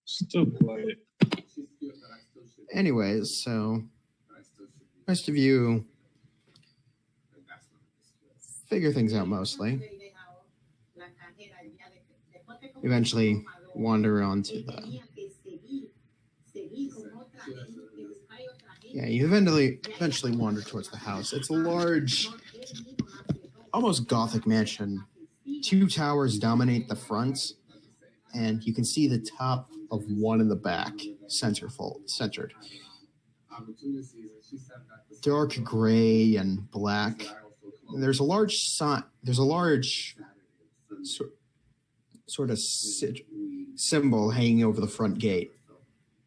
Still quiet. anyways, so rest of you figure things out mostly. Eventually wander onto the... Yeah, you eventually wander towards the house. It's a large, almost Gothic mansion. 2 towers dominate the front, and you can see the top of one in the back, centered. Dark gray and black. There's a large sort of symbol hanging over the front gate.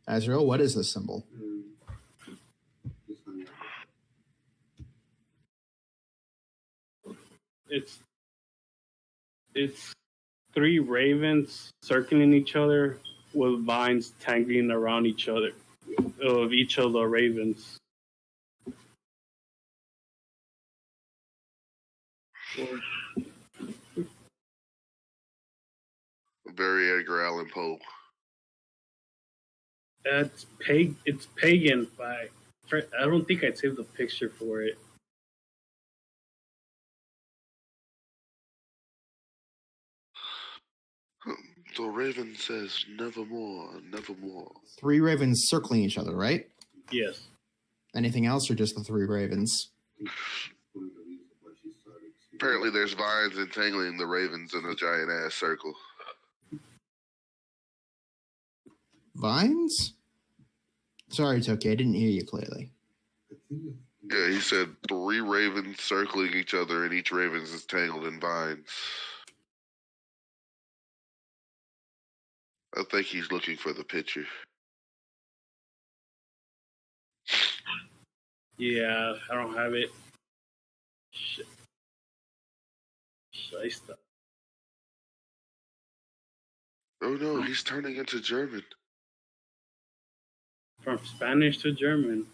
Azrael, what is this symbol? It's 3 ravens circling each other with vines tangling around each other of each of the ravens. Very Edgar Allan Poe. It's pagan, but I don't think I'd save the picture for it. The raven says, nevermore, nevermore. 3 ravens circling each other, right? Yes. Anything else, or just the 3 ravens? Apparently there's vines entangling the ravens in a giant ass circle. Vines? Sorry, Toki, I didn't hear you clearly. Yeah, he said 3 ravens circling each other, and each raven is tangled in vines. I think he's looking for the picture. Yeah, I don't have it. Shit. Scheisse. Oh no, he's turning into German. From Spanish to German.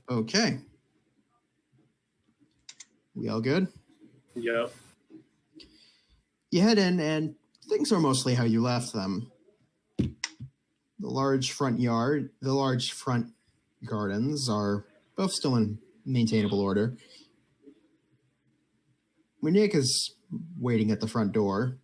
Okay. We all good? Yep. You head in, and things are mostly how you left them. The large front gardens are both still in maintainable order. Monique is waiting at the front door.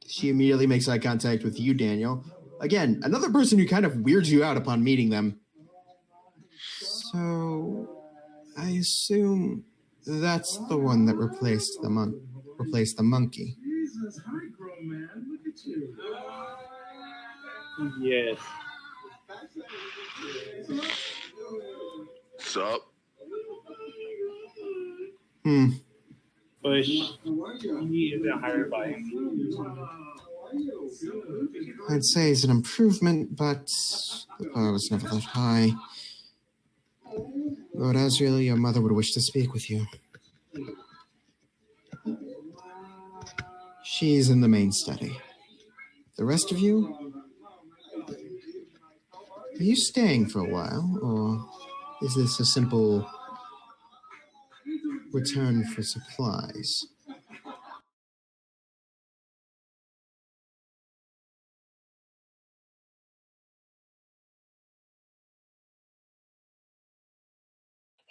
She immediately makes eye contact with you, Daniel. Again, another person who kind of weirds you out upon meeting them. So, I assume that's the one that replaced the monkey. Jesus, hi, grown man. Look at you. Yes. What's up? But she isn't hired by him. I'd say it's an improvement, but the bar was never that high. Lord Asriel, your mother would wish to speak with you. She's in the main study. The rest of you? Are you staying for a while, or is this a simple return for supplies?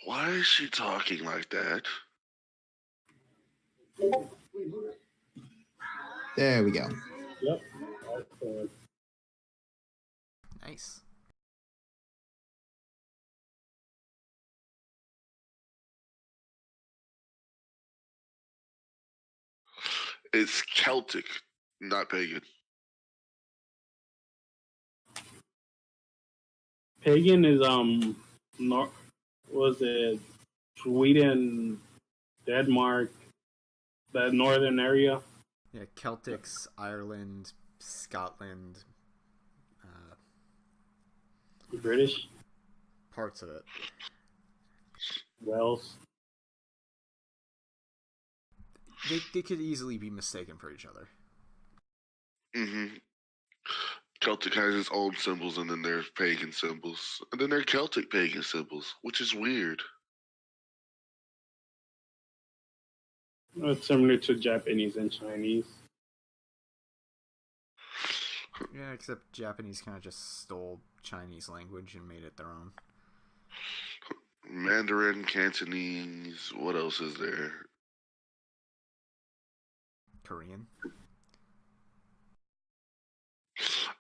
Why is she talking like that? There we go. Yep. Nice. It's Celtic, not pagan. Pagan is was it Sweden, Denmark, that northern area? Yeah, Celtics, Ireland, Scotland, British, parts of it. Wales. They could easily be mistaken for each other. Mm-hmm. Celtic has its own symbols, and then there's pagan symbols, and then there are Celtic pagan symbols, which is weird. It's similar to Japanese and Chinese. Yeah, except Japanese kind of just stole Chinese language and made it their own. Mandarin, Cantonese, what else is there? Korean.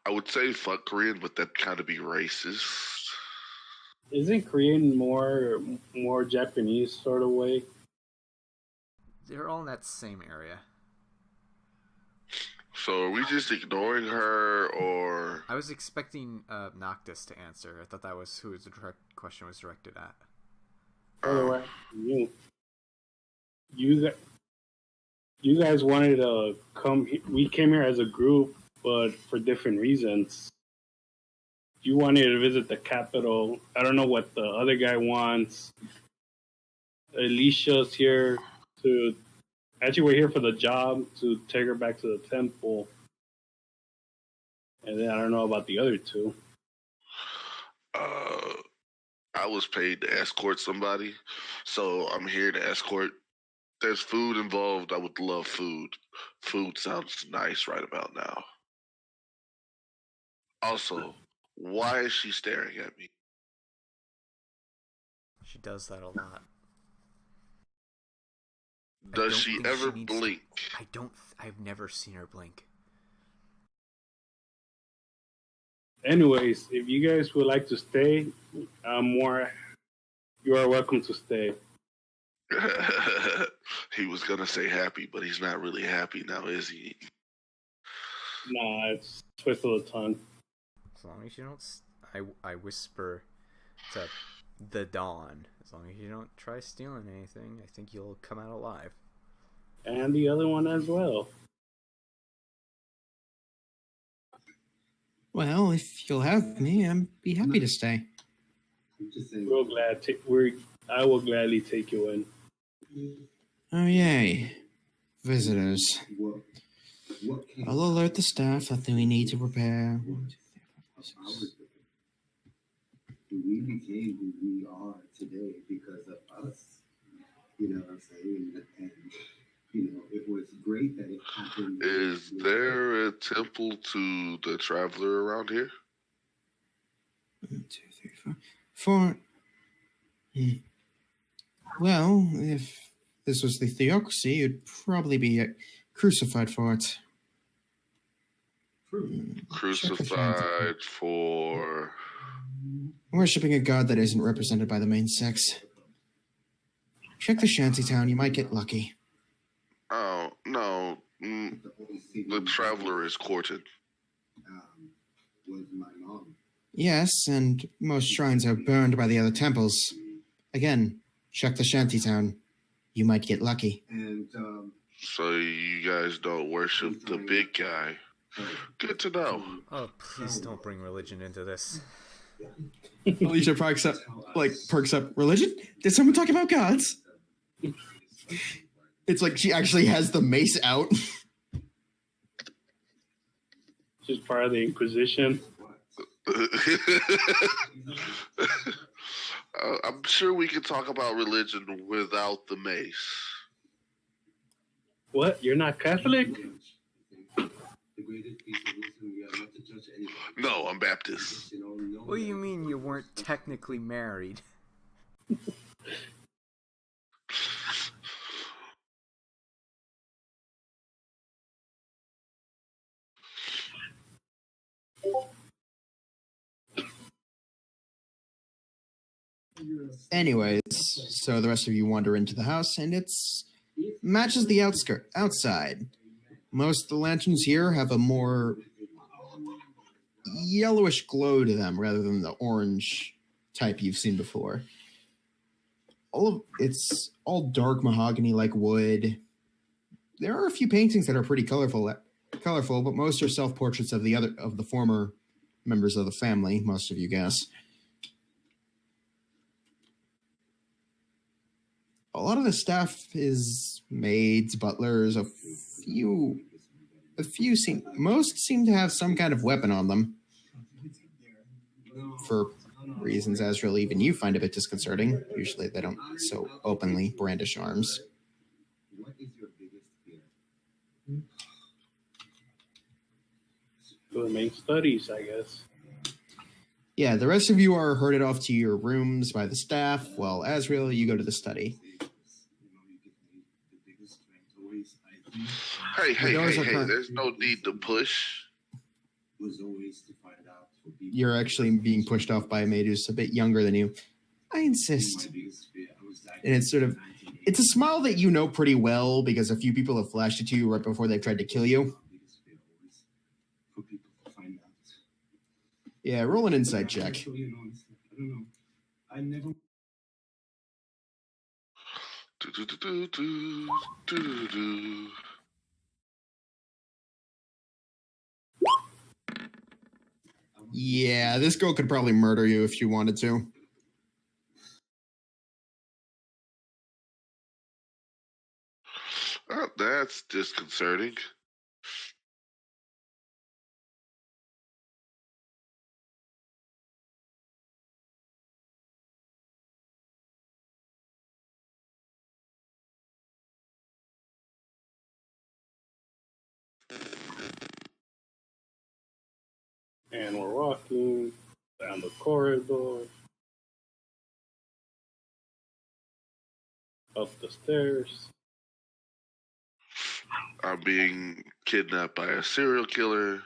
I would say fuck Korean, but that'd kind of be racist. Isn't Korean more Japanese sort of way? They're all in that same area. So are we just ignoring her, or... I was expecting Noctis to answer. I thought that was who the direct question was directed at. Otherwise, you guys wanted to come. We came here as a group, but for different reasons. You wanted to visit the capital. I don't know what the other guy wants. Alicia's here, To actually, we're here for the job to take her back to the temple, and then I don't know about the other two. Uh, I was paid to escort somebody, so I'm here to escort. There's food involved. I would love food. Food sounds nice right about now. Also, why is she staring at me? She does that a lot. Does she ever blink? I've never seen her blink. Anyways, if you guys would like to stay, you are welcome to stay. He was gonna say happy, but he's not really happy now, is he? Nah, it's twist of the tongue. As long as you don't, I whisper to the dawn. As long as you don't try stealing anything, I think you'll come out alive. And the other one as well. Well, if you'll have me, I'd be happy to stay. I'm just saying. I will gladly take you in. Oh, yay. Visitors. What came I'll alert the staff that we need to prepare. hours ago? We became who we are today because of us. You know what I'm saying? And you know, it was great that it happened. Is there a temple to the traveler around here? 1, 2, 3, 4. 4. Well, if this was the theocracy, you'd probably be crucified for it. Crucified for... Worshipping a god that isn't represented by the main sex. Check the shantytown, you might get lucky. Oh, no. The traveler is courted. Was my mom. Yes, and most shrines are burned by the other temples. Again, check the shantytown. You might get lucky. And So you guys don't worship the big guy. Good to know. Oh, please don't bring religion into this. Alicia perks up religion? Did someone talk about gods? It's like she actually has the mace out. She's part of the Inquisition. I'm sure we can talk about religion without the mace. What? You're not Catholic? the greatest piece of wisdom you have not to judge anybody. No, I'm Baptist. You know, no What do you mean you weren't technically married? Anyways, so the rest of you wander into the house, and it's matches the outside. Most of the lanterns here have a more yellowish glow to them rather than the orange type you've seen before. It's all dark mahogany like wood. There are a few paintings that are pretty colorful, but most are self-portraits of the former members of the family, most of you guess. A lot of the staff is maids, butlers, most seem to have some kind of weapon on them. For reasons Azrael, even you find a bit disconcerting. Usually they don't so openly brandish arms. What is your biggest fear? The main studies, I guess. Yeah, the rest of you are herded off to your rooms by the staff, while Azrael, you go to the study. Hey, there's no need to push. You're actually being pushed off by a maid who's a bit younger than you. I insist. And it's a smile that you know pretty well because a few people have flashed it to you right before they've tried to kill you. Yeah, roll an insight check. Yeah, this girl could probably murder you if she wanted to. That's disconcerting. And we're walking down the corridor, up the stairs. I'm being kidnapped by a serial killer.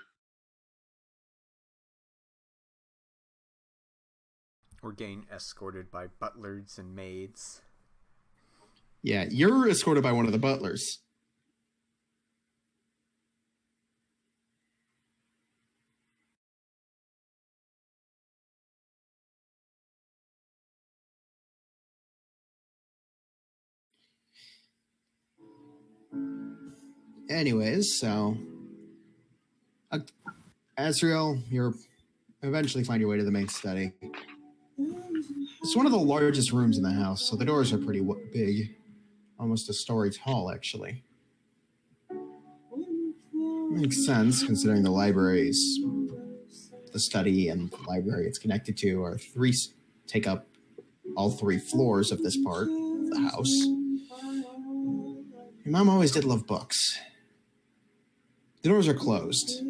We're getting escorted by butlers and maids. Yeah, you're escorted by one of the butlers. Anyways, so Azrael, you're eventually find your way to the main study. It's one of the largest rooms in the house, so the doors are pretty big, almost a story tall, actually. Makes sense considering the libraries, the study and the library it's connected to are take up all 3 floors of this part of the house. Your mom always did love books. The doors are closed.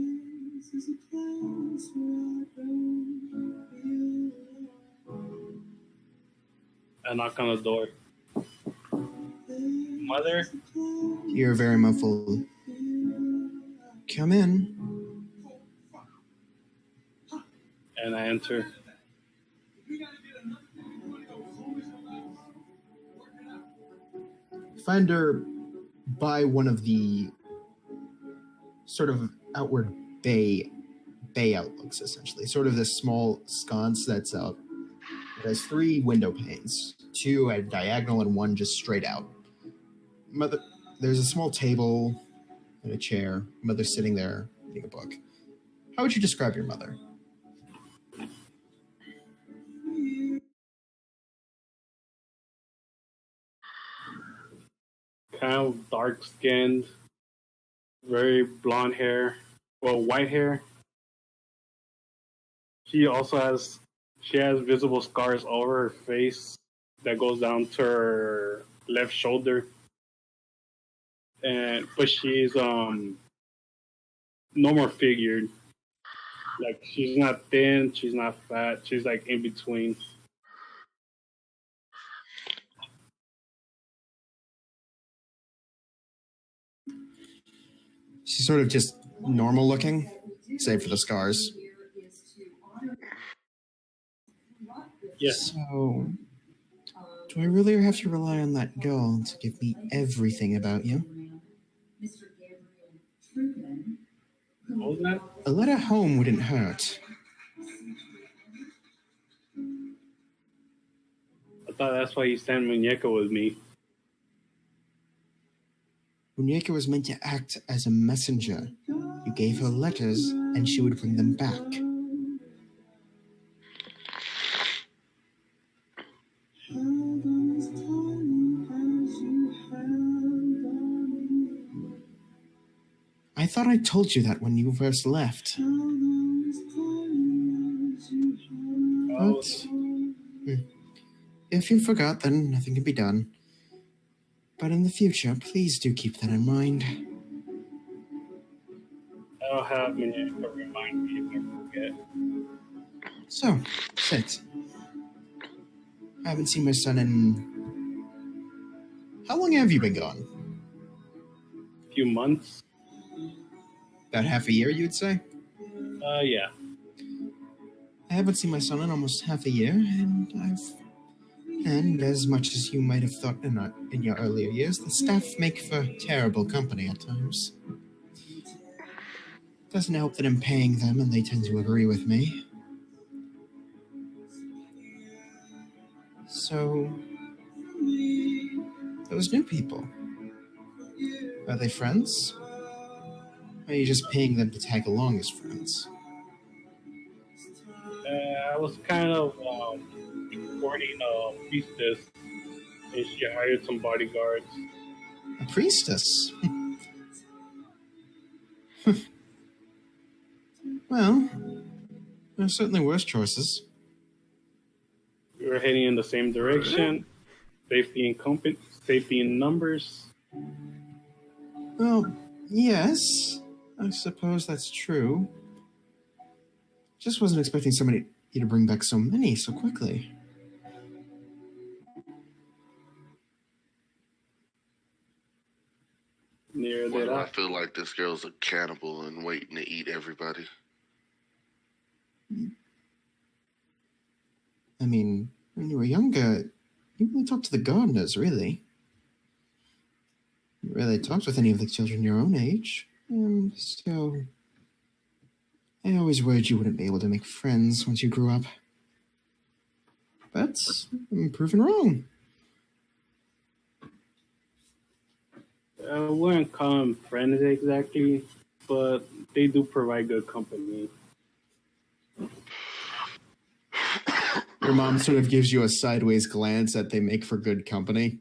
I knock on the door. Mother? You're very muffled. Come in. And I enter. Find her by one of the sort of outward bay outlooks, essentially. Sort of this small sconce that's out. It has 3 window panes, 2 at diagonal and 1 just straight out. Mother, there's a small table and a chair. Mother's sitting there reading a book. How would you describe your mother? Kind of dark skinned, very blonde hair. Well, white hair. She has visible scars over her face that goes down to her left shoulder. But she's no more figured. Like she's not thin, she's not fat, she's like in between. She's sort of just normal looking, save for the scars. Yes. So, do I really have to rely on that girl to give me everything about you? What was that? A letter home wouldn't hurt. I thought that's why you sent Muñeca with me. Muñeca was meant to act as a messenger. You gave her letters, and she would bring them back. I thought I told you that when you first left. But if you forgot, then nothing can be done. But in the future, please do keep that in mind. I'll have Muñeca remind me if I forget. So, sit. I haven't seen my son in... How long have you been gone? A few months. About half a year, you'd say? Yeah. I haven't seen my son in almost half a year, and as much as you might have thought in your earlier years, the staff make for terrible company at times. Doesn't help that I'm paying them and they tend to agree with me. So, those new people, are they friends? Or are you just paying them to tag along as friends? I was kind of courting a priestess, and she hired some bodyguards. A A priestess. Well, there are certainly worse choices. We were heading in the same direction. Safety in company, safety in numbers. Well, yes, I suppose that's true. Just wasn't expecting somebody to bring back so many so quickly. Near Why that, do I feel like this girl's a cannibal and waiting to eat everybody? I mean, when you were younger, you only talked to the gardeners, really. You rarely talked with any of the children your own age. So I always worried you wouldn't be able to make friends once you grew up. But I'm proven wrong. I wouldn't call them friends exactly, but they do provide good company. Your mom sort of gives you a sideways glance that they make for good company.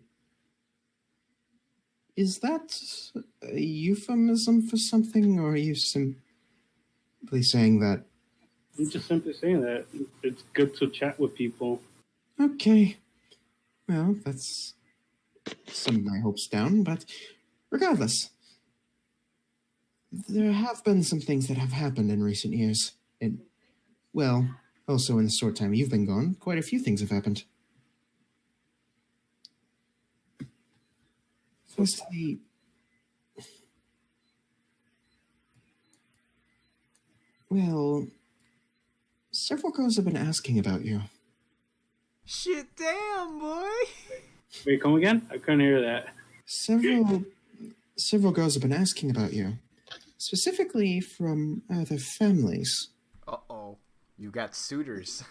Is that a euphemism for something, or are you simply saying that? I'm just simply saying that it's good to chat with people. Okay. Well, that's some of my hopes down, but regardless, there have been some things that have happened in recent years. And, well, also in the short time you've been gone, quite a few things have happened. Firstly, well, several girls have been asking about you. Shit, damn, boy. Wait, come again? I couldn't hear that. Several girls have been asking about you, specifically from other families. Uh-oh. You got suitors.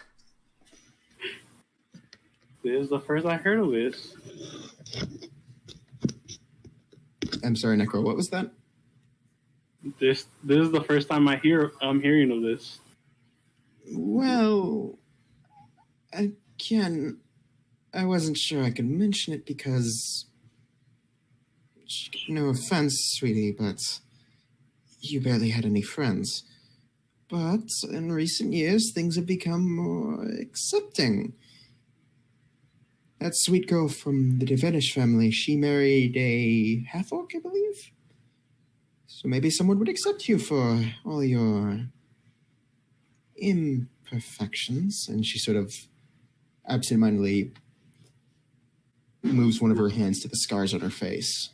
This is the first I heard of this. I'm sorry, Necro, what was that? This is the first time I'm hearing of this. Well, again, I wasn't sure I could mention it because, no offense, sweetie, but you barely had any friends. But in recent years, things have become more accepting. That sweet girl from the Devenish family, she married a half-orc, I believe? So maybe someone would accept you for all your imperfections. And she sort of absentmindedly moves one of her hands to the scars on her face.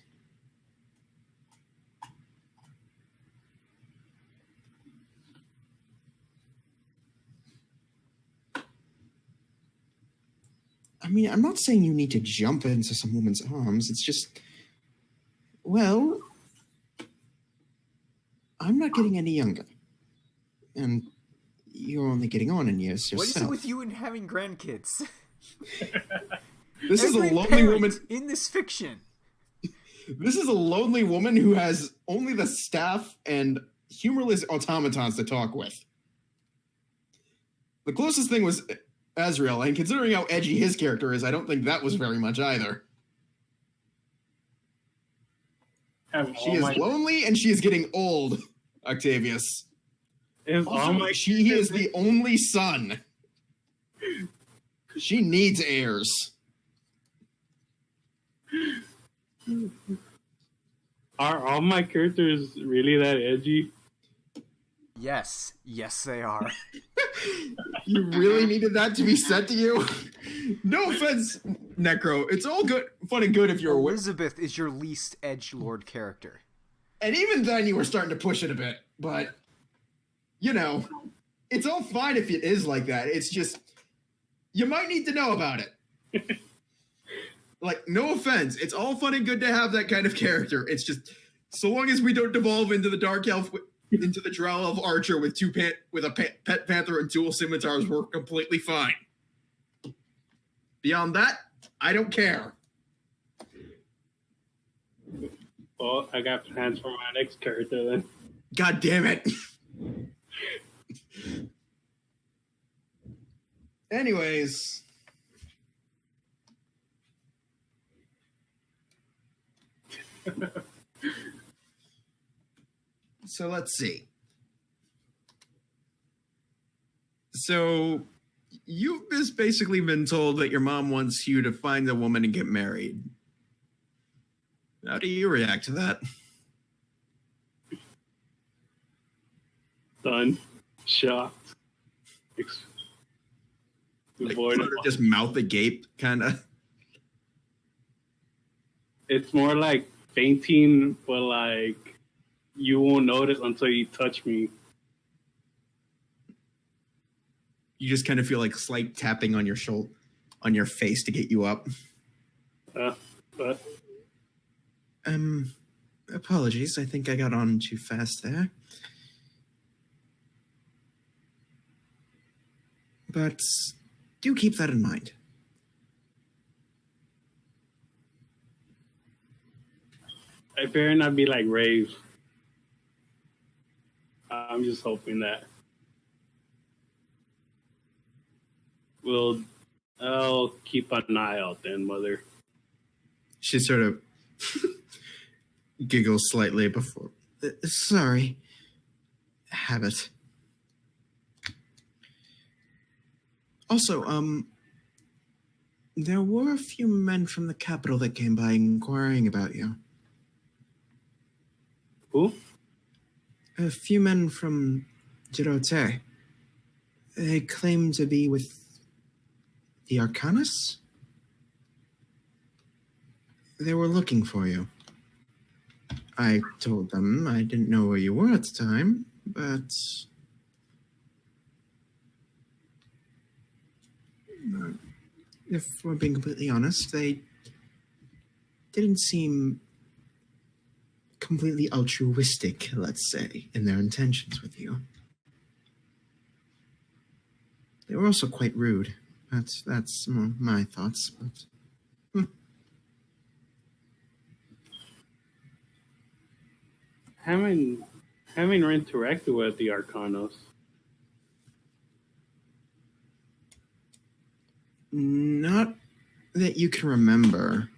I mean, I'm not saying you need to jump into some woman's arms. It's just, well, I'm not getting any younger. And you're only getting on in years yourself. What is it with you and having grandkids? This is a Every lonely parent woman. in this fiction. This is a lonely woman who has only the staff and humorless automatons to talk with. The closest thing was Azrael, and considering how edgy his character is, I don't think that was very much either. She is lonely and she is getting old, Octavius. Also, he is the only son. She needs heirs. Are all my characters really that edgy? Yes, they are. You really needed that to be said to you? No offense, Necro. It's all good, fun and good if you're Elizabeth is your least edgelord character. And even then you were starting to push it a bit. But, you know, it's all fine if it is like that. It's just, you might need to know about it. Like, no offense. It's all fun and good to have that kind of character. It's just, so long as we don't devolve into the Dark Elf, into the Drow Elf Archer with a pet panther and dual scimitars, we're completely fine. Beyond that, I don't care. Well, I got plans for my next character then. God damn it. Anyways. So let's see. So you've just basically been told that your mom wants you to find a woman and get married. How do you react to that? Stunned, shocked, Like, devoid sort of just mouth agape, kind of. It's more like fainting, but like you won't notice until you touch me. You just kind of feel like slight tapping on your shoulder, on your face to get you up. But Apologies. I think I got on too fast there. But do keep that in mind. I better not be like Rave. I'm just hoping that I'll keep an eye out then, mother. She sort of giggles slightly before. Sorry. Habit. Also, there were a few men from the capital that came by inquiring about you. Who? A few men from Girote. They claim to be with the Arcanus? They were looking for you. I told them I didn't know where you were at the time, but if we're being completely honest, they didn't seem completely altruistic, let's say, in their intentions with you. They were also quite rude. That's my thoughts, but Haven't interacted with the Arcanos. not that you can remember.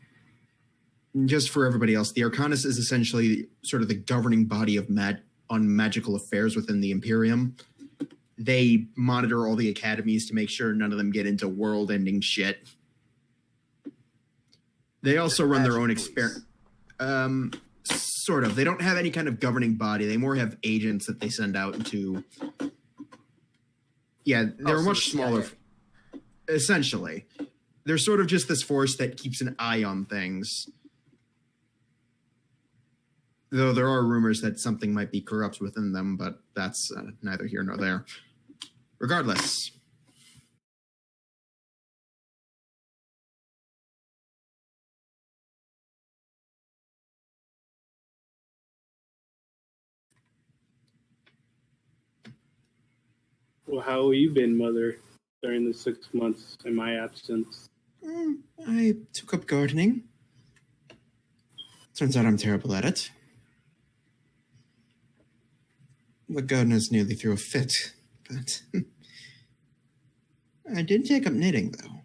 Just for everybody else, the Arcanus is essentially sort of the governing body of on magical affairs within the Imperium. They monitor all the academies to make sure none of them get into world-ending shit. They also run their own experiment. Sort of. They don't have any kind of governing body. They more have agents that they send out into. Yeah, they're much smaller. Essentially, they're sort of just this force that keeps an eye on things. Though there are rumors that something might be corrupt within them, but that's neither here nor there. Regardless. Well, how have you been, mother, during the 6 months in my absence? I took up gardening. Turns out I'm terrible at it. The gardeners nearly threw a fit, but I did take up knitting, though.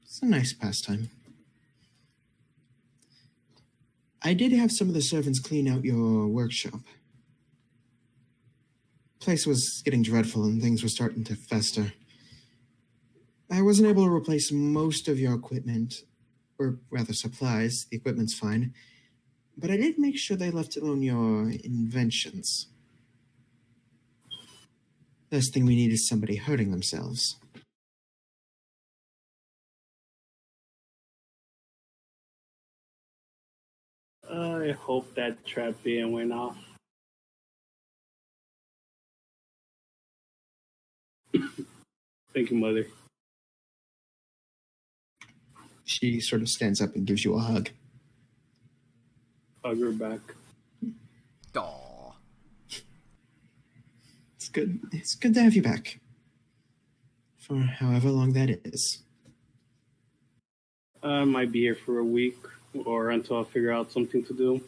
It's a nice pastime. I did have some of the servants clean out your workshop. The place was getting dreadful and things were starting to fester. I wasn't able to replace most of your equipment, or rather supplies. The equipment's fine. But I did make sure they left alone your inventions. Last thing we need is somebody hurting themselves. I hope that trap didn't went off. Thank you, mother. She sort of stands up and gives you a hug. Hug her back. Aw. It's good. It's good to have you back. For however long that is. I might be here for a week or until I figure out something to do.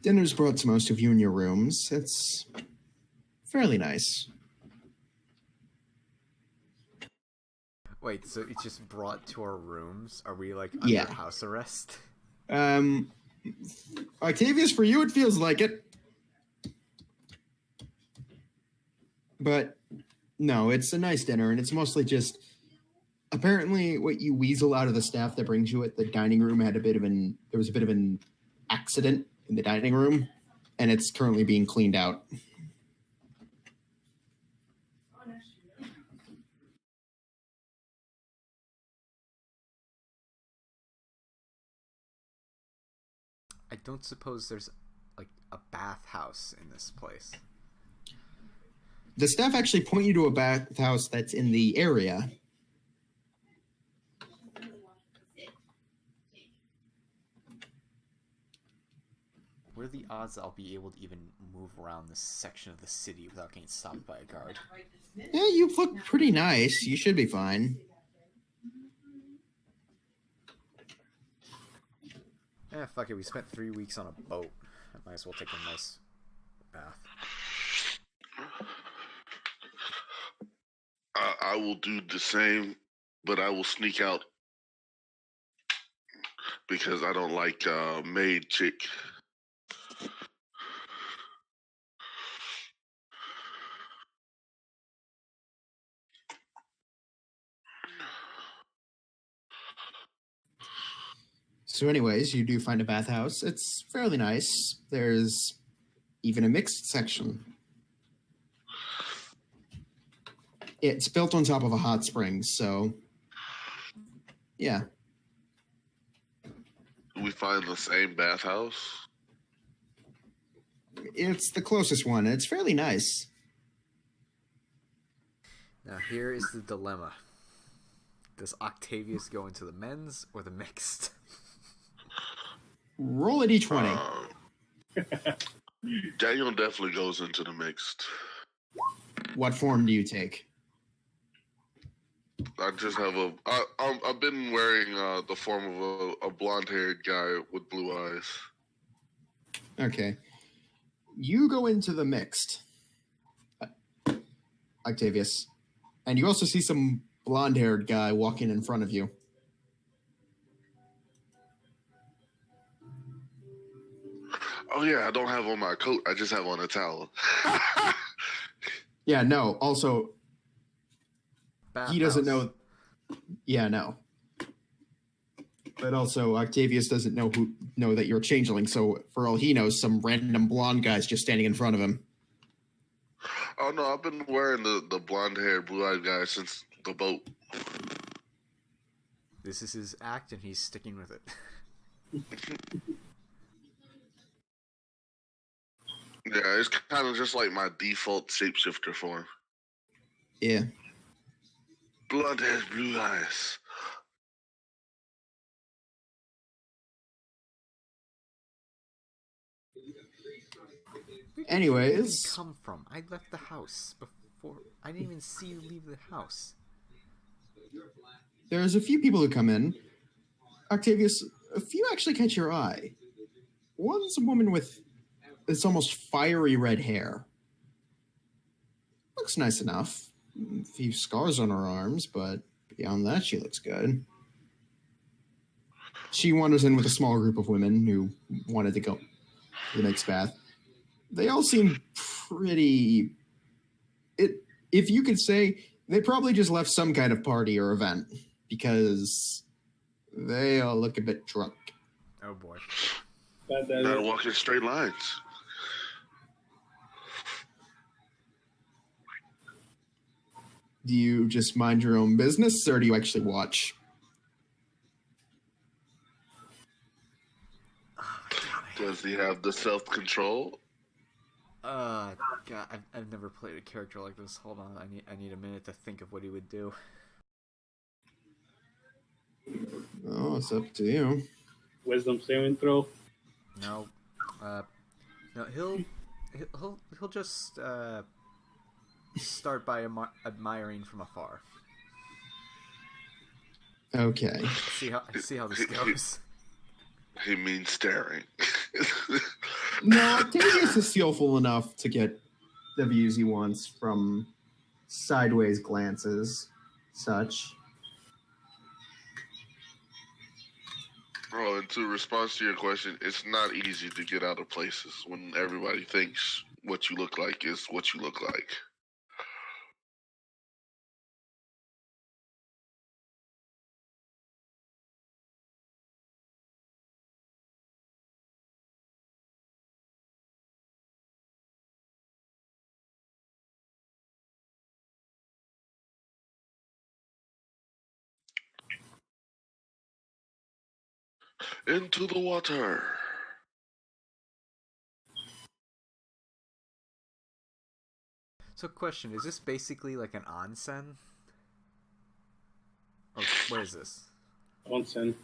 Dinner's brought to most of you in your rooms. It's fairly nice. Wait, so it's just brought to our rooms? Are we like under Yeah. house arrest? Octavius, for you, it feels like it. But no, it's a nice dinner, and it's mostly just apparently what you weasel out of the staff that brings you it. The dining room there was a bit of an accident in the dining room, and it's currently being cleaned out. I don't suppose there's like a bathhouse in this place. The staff actually point you to a bathhouse that's in the area. What are the odds I'll be able to even move around this section of the city without getting stopped by a guard? Yeah, you look pretty nice. You should be fine. Fuck it, we spent 3 weeks on a boat. I might as well take a nice bath. I will do the same, but I will sneak out because I don't like maid chick. So anyways, you do find a bathhouse. It's fairly nice. There's even a mixed section. It's built on top of a hot spring, so yeah. Do we find the same bathhouse? It's the closest one. It's fairly nice. Now here is the dilemma. Does Octavius go into the men's or the mixed? Roll a d20. Daniel definitely goes into the mixed. What form do you take? I just have I've been wearing the form of a blonde-haired guy with blue eyes. Okay. You go into the mixed, Octavius. And you also see some blonde-haired guy walking in front of you. Oh yeah, I don't have on my coat. I just have on a towel. Yeah, no. Also, he doesn't know. Yeah, no. But also, Octavius doesn't know that you're a changeling. So for all he knows, some random blonde guy's just standing in front of him. Oh no, I've been wearing the blonde-haired, blue-eyed guy since the boat. This is his act, and he's sticking with it. Yeah, it's kind of just like my default shapeshifter form. Yeah. Blonde hair, blue eyes. Anyways. Where did you come from? I left the house before. I didn't even see you leave the house. There's a few people who come in. Octavius, a few actually catch your eye. One's a woman with this almost fiery red hair. Looks nice enough. A few scars on her arms, but beyond that, she looks good. She wanders in with a small group of women who wanted to go to the next bath. They all seem pretty... If you could say, they probably just left some kind of party or event, because they all look a bit drunk. Oh boy. Gotta walk in straight lines. Do you just mind your own business, or do you actually watch? Does he have the self-control? God, I've never played a character like this. Hold on, I need a minute to think of what he would do. Oh, it's up to you. Wisdom saving throw. No, no, he'll just start by admiring from afar. Okay. See how this goes. He means staring. No, Octavius is skillful enough to get the views he wants from sideways glances, such. Oh, and to respond to your question, it's not easy to get out of places when everybody thinks what you look like is what you look like. Into the water. So, question: is this basically like an onsen? Or what is this? Onsen.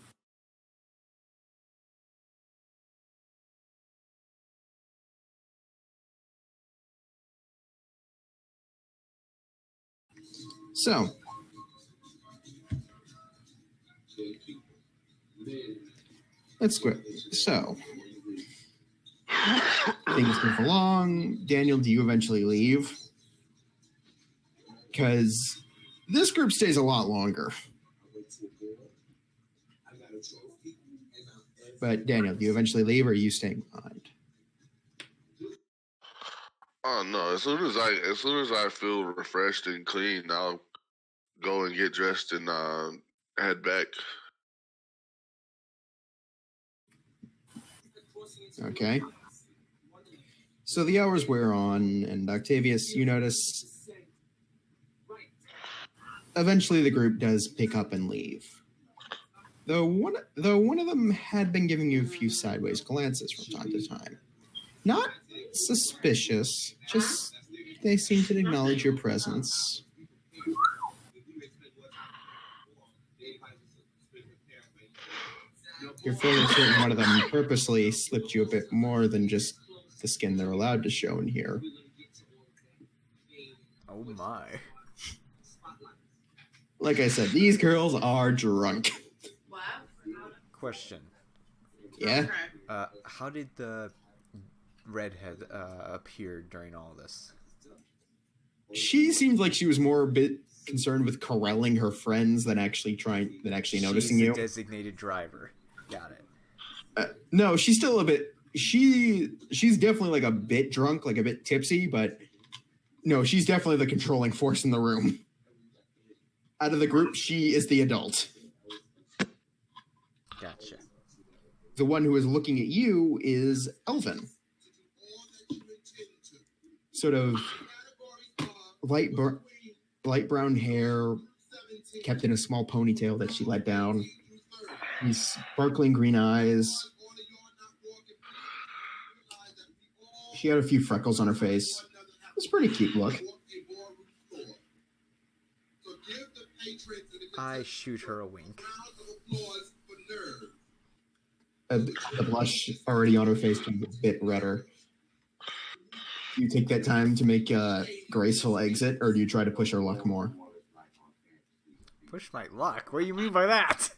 So, let's go. So, things move along. Daniel, do you eventually leave? Because this group stays a lot longer. But Daniel, do you eventually leave, or are you staying behind? Oh no! As soon as I feel refreshed and clean, I'll go and get dressed and head back. Okay. So the hours wear on, and Octavius, you notice eventually the group does pick up and leave. Though one of them had been giving you a few sideways glances from time to time. Not suspicious, just they seem to acknowledge your presence. You're fairly certain one of them purposely slipped you a bit more than just the skin they're allowed to show in here. Oh my. Like I said, these girls are drunk. Question. Yeah? How did the redhead appear during all this? She seemed like she was more a bit concerned with corralling her friends than actually noticing you. She's the designated driver. Got it. No, she's still a bit. She's definitely like a bit drunk, like a bit tipsy, but no, she's definitely the controlling force in the room. Out of the group, she is the adult. Gotcha. The one who is looking at you is Elvin. Sort of light brown hair, kept in a small ponytail that she let down. These sparkling green eyes. She had a few freckles on her face. It's a pretty cute look. I shoot her a wink. The blush already on her face turned a bit redder. Do you take that time to make a graceful exit, or do you try to push her luck more? Push my luck? What do you mean by that?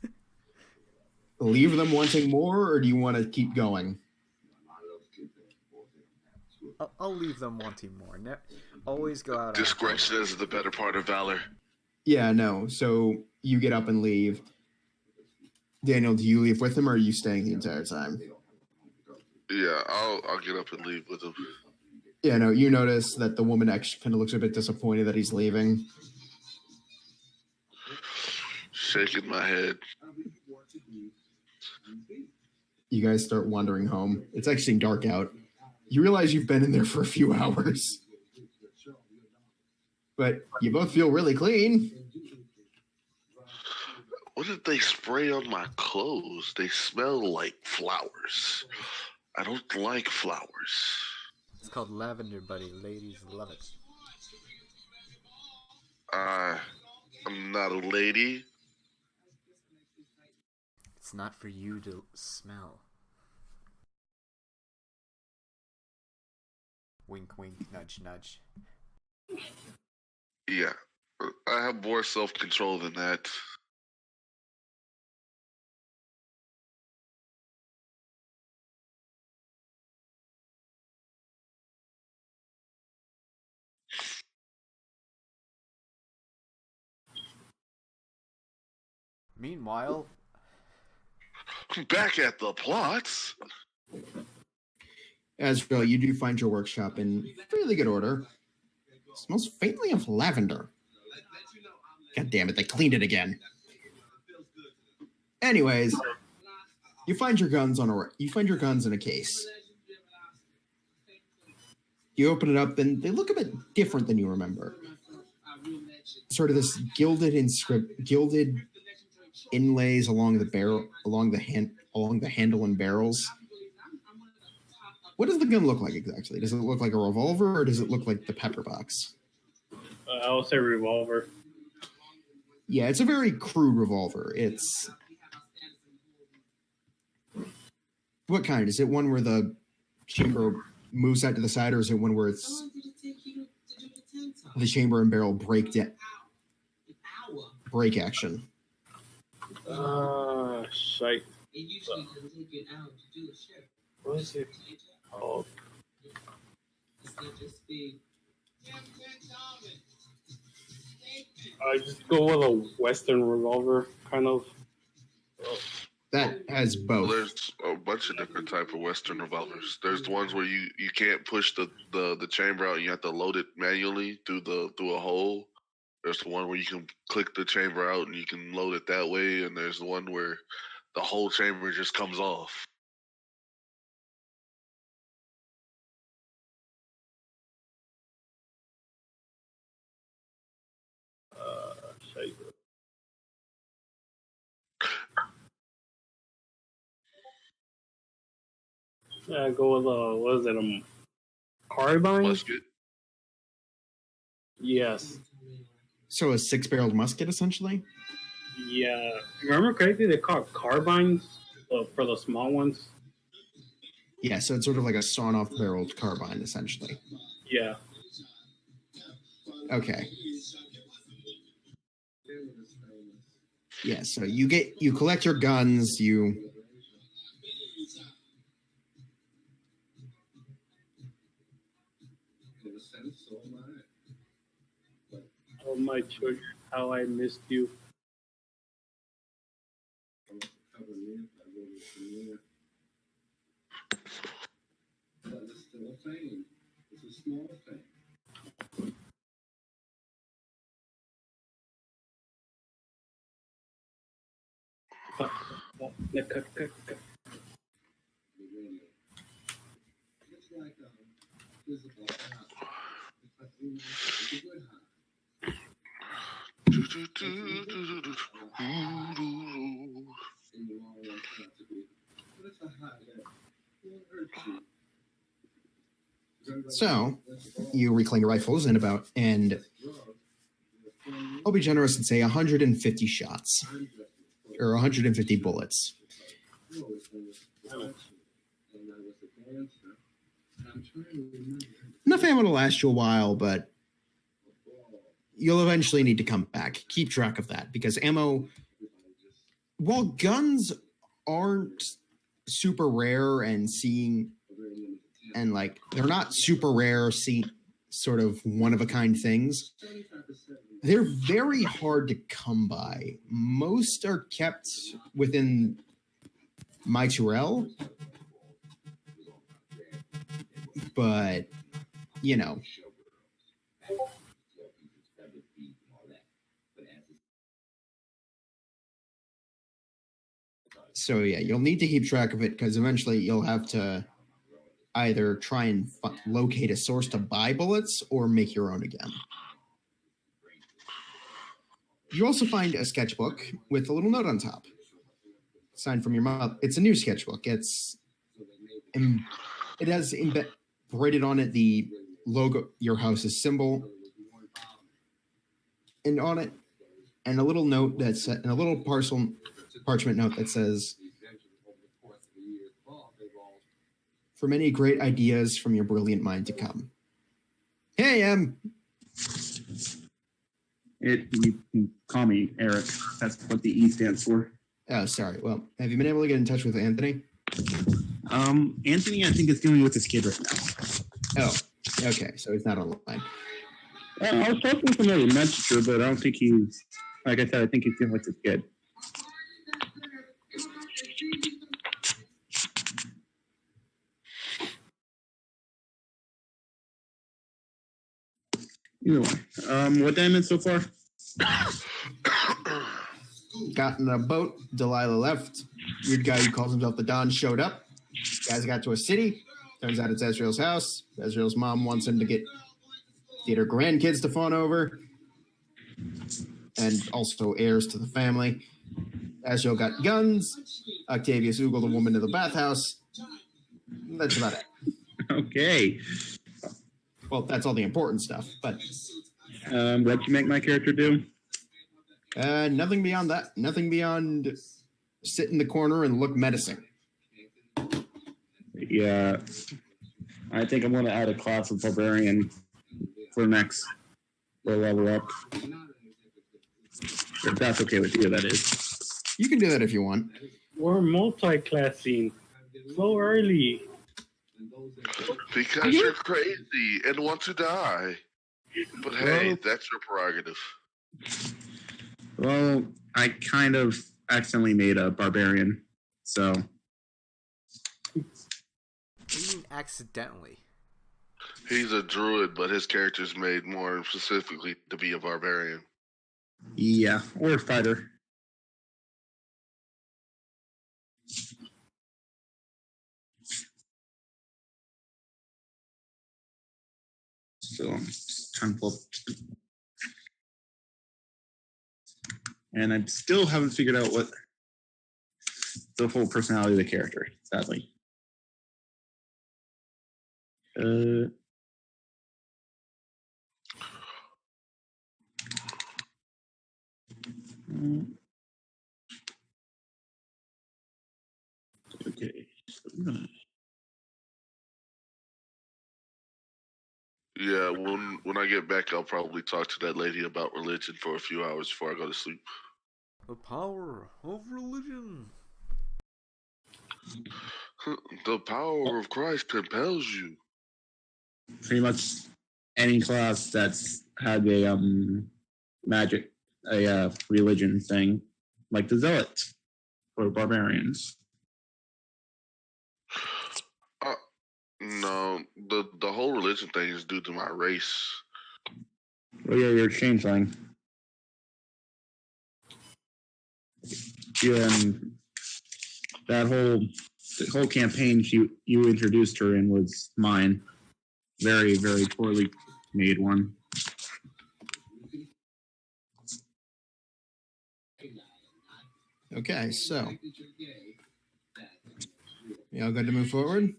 Leave them wanting more, or do you want to keep going? I'll leave them wanting more. Always go out. Discretion is the better part of valor. Yeah, no. So you get up and leave. Daniel, do you leave with him, or are you staying the entire time? Yeah, I'll get up and leave with him. Yeah, no. You notice that the woman actually kind of looks a bit disappointed that he's leaving. Shaking my head. You guys start wandering home. It's actually dark out. You realize you've been in there for a few hours. But you both feel really clean. What did they spray on my clothes? They smell like flowers. I don't like flowers. It's called lavender, buddy. Ladies love it. I'm not a lady. It's not for you to smell. Wink, wink, nudge, nudge. Yeah, I have more self-control than that. Meanwhile, Back at the plots. Azrael, you do find your workshop in fairly good order. It smells faintly of lavender. God damn it, they cleaned it again. Anyways, you find your guns in a case. You open it up, and they look a bit different than you remember. Sort of this gilded inlays along the barrel, along the handle and barrels. What does the gun look like exactly? Does it look like a revolver, or does it look like the pepper box? I would say revolver. Yeah, it's a very crude revolver. It's... What kind? Is it one where the chamber moves side to the side, or is it one where it's the chamber and barrel break action? Shite. What is it? Oh. I just go with a Western revolver, kind of. That has both. Well, there's a bunch of different type of Western revolvers. There's the ones where you can't push the chamber out. You have to load it manually through a hole. There's the one where you can click the chamber out and you can load it that way. And there's the one where the whole chamber just comes off. Shite. Yeah, go with what is it? Carbine? Musket. Yes. So a 6-barreled musket, essentially? Yeah. Remember correctly, they call it carbines for the small ones? Yeah, so it's sort of like a sawn-off barreled carbine, essentially. Yeah. Okay. Yeah, so you collect your guns, Oh, my children, how I missed you. It's still a thing. It's a small thing. Cut. It's like a physical high. It's a good high. In the long run, it's not to be. But it's a high that won't hurt you. So you reclaim your rifles and I'll be generous and say 150 shots or 150 bullets. Enough ammo to last you a while, but you'll eventually need to come back. Keep track of that because ammo, while guns aren't super rare and they're not super rare, sort of one of a kind things, they're very hard to come by. Most are kept within my Turel, but so yeah, you'll need to keep track of it because eventually you'll have to either try and locate a source to buy bullets or make your own again. You also find a sketchbook with a little note on top, signed from your mom. It's a new sketchbook. It has braided on it the logo, your house's symbol, and on it, and a little note and a little parchment note that says, "For many great ideas from your brilliant mind to come." Hey, You can call me Eric. That's what the E stands for. Oh, sorry. Well, have you been able to get in touch with Anthony? Anthony, I think, is dealing with his kid right now. Oh, okay. So he's not online. I was talking to him on Messenger, but I don't think he's, like I said, I think he's dealing with his kid. Either one. What diamond so far? Got in a boat. Delilah left. Weird guy who calls himself the Don showed up. Guys got to a city. Turns out it's Ezreal's house. Ezreal's mom wants him to get her grandkids to fawn over. And also heirs to the family. Ezreal got guns. Octavius oogled a woman in the bathhouse. That's about it. Okay. Well, that's all the important stuff. But What'd you make my character do? nothing beyond that. Nothing beyond sit in the corner and look menacing. Yeah. I think I'm going to add a class of barbarian for next. We'll level up. If that's okay with you, that is. You can do that if you want. We're multi-classing so early. Because you're crazy and want to die. But hey, Well- that's your prerogative. Well, I kind of accidentally made a barbarian, so What do you mean accidentally? He's a druid, but his character's made more specifically to be a barbarian. yeah, or fighter. So I'm just trying to pull up. And I still haven't figured out what the full personality of the character, sadly. Okay. Yeah, when I get back, I'll probably talk to that lady about religion for a few hours before I go to sleep. The power of religion. The power of Christ compels you. Pretty much any class that's had a magic, a religion thing, like the zealots or barbarians. No, the whole religion thing is due to my race. Oh yeah, you're a changeling. Yeah, the whole campaign you introduced her in was mine. Very, very poorly made one. Okay, so you all good to move forward?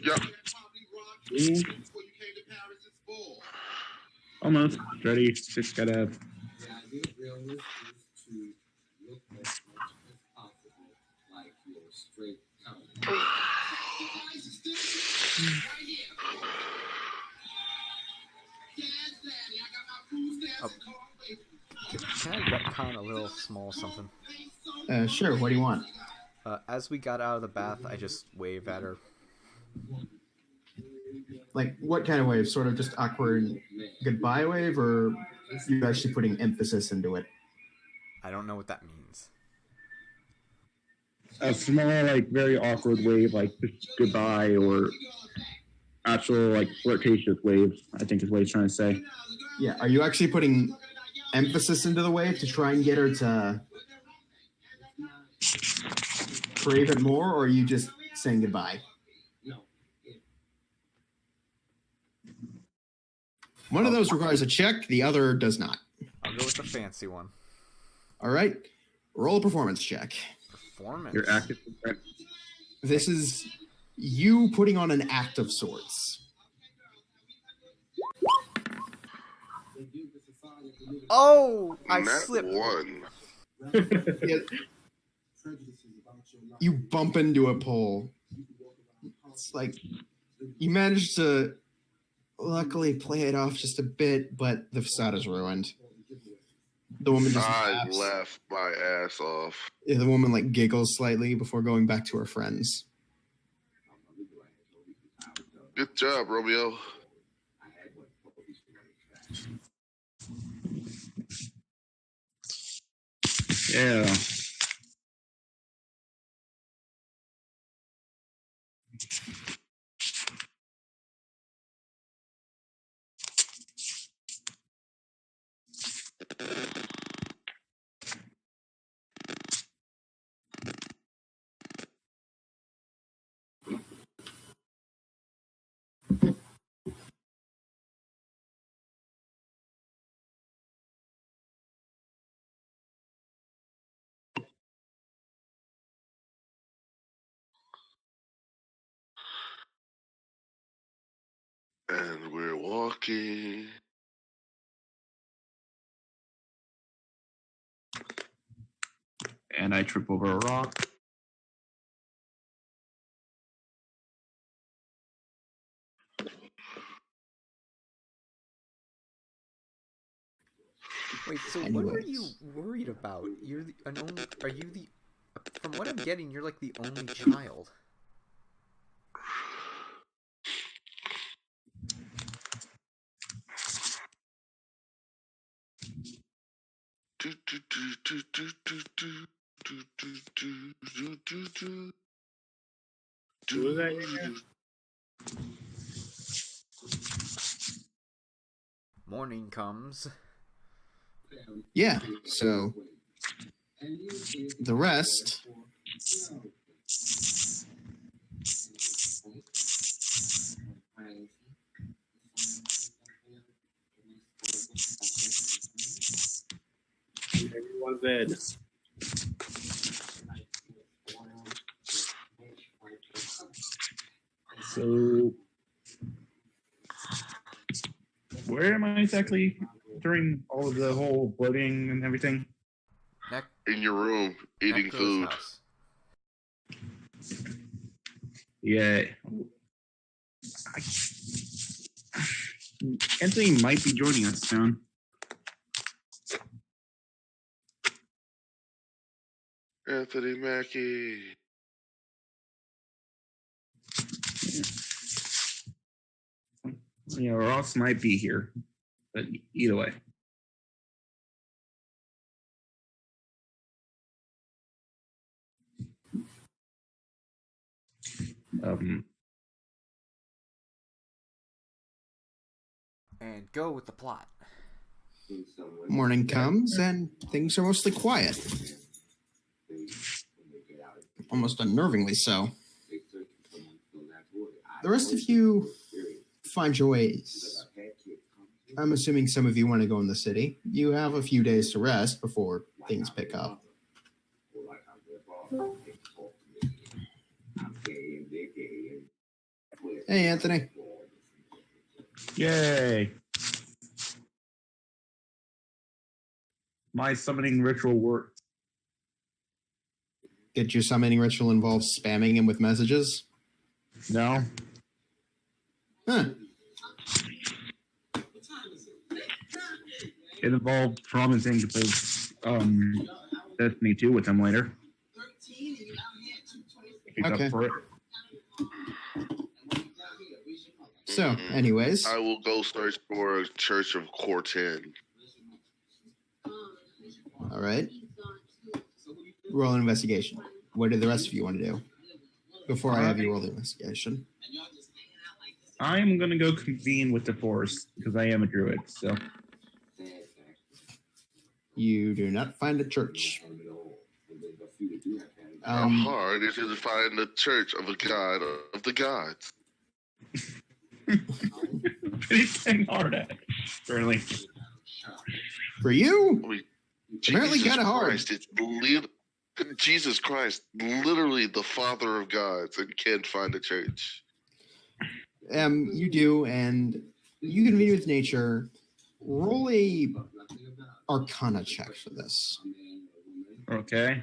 Yep. Almost ready. Just gotta. The idea of realness is to look as much as possible like you're straight out. Can I retcon a little small something? Sure. What do you want? As we got out of the bath, I just waved at her. Like, what kind of wave? Sort of just awkward goodbye wave, or you actually putting emphasis into it? I don't know what that means. A small, like, very awkward wave, like just goodbye, or actual, like, flirtatious wave, I think is what he's trying to say. Yeah. Are you actually putting emphasis into the wave to try and get her to crave it more, or are you just saying goodbye? One of those requires a check, the other does not. I'll go with the fancy one. All right. Roll a performance check. Performance. Your active. This is you putting on an act of sorts. Oh, I Nat slipped. one. You bump into a pole. It's like you managed to luckily play it off just a bit, but the facade is ruined. The woman just I laughs. laughed my ass off. Yeah, the woman like giggles slightly before going back to her friends. Good job, Romeo. Yeah. And we're walking. And I trip over a rock. Wait, so what were you worried about? You're an only. Are you the? From what I'm getting, you're like the only child. Who was that again? Morning comes. Yeah, so the rest. Everyone's dead. So, where am I exactly during all of the whole bloating and everything? In your room, eating Echo's food. house. Yeah. Anthony might be joining us soon. Anthony Mackie. Yeah, Ross might be here, but either way. And go with the plot. Morning comes and things are mostly quiet. Almost unnervingly so. The rest of you find your ways. I'm assuming some of you want to go in the city. You have a few days to rest before things pick up. Hey, Anthony. Yay! My summoning ritual worked. Did your summoning ritual involve spamming him with messages? No? Huh. It involved promising to play Destiny 2 with him later. If he's Okay. up for it. So, anyways. I will go search for a Church of Corten. All right. Roll an investigation. What do the rest of you want to do? Before I have you roll the investigation. I'm going to go convene with the Force because I am a druid, so. You do not find a church. How hard is it to find the church of a god of the gods? Pretty dang hard at it, apparently. For you? I mean, Apparently Jesus kind of hard. Christ, Jesus Christ, literally the Father of gods, and can't find a church. You do, and you convene with nature. Roll a Arcana check for this. Okay.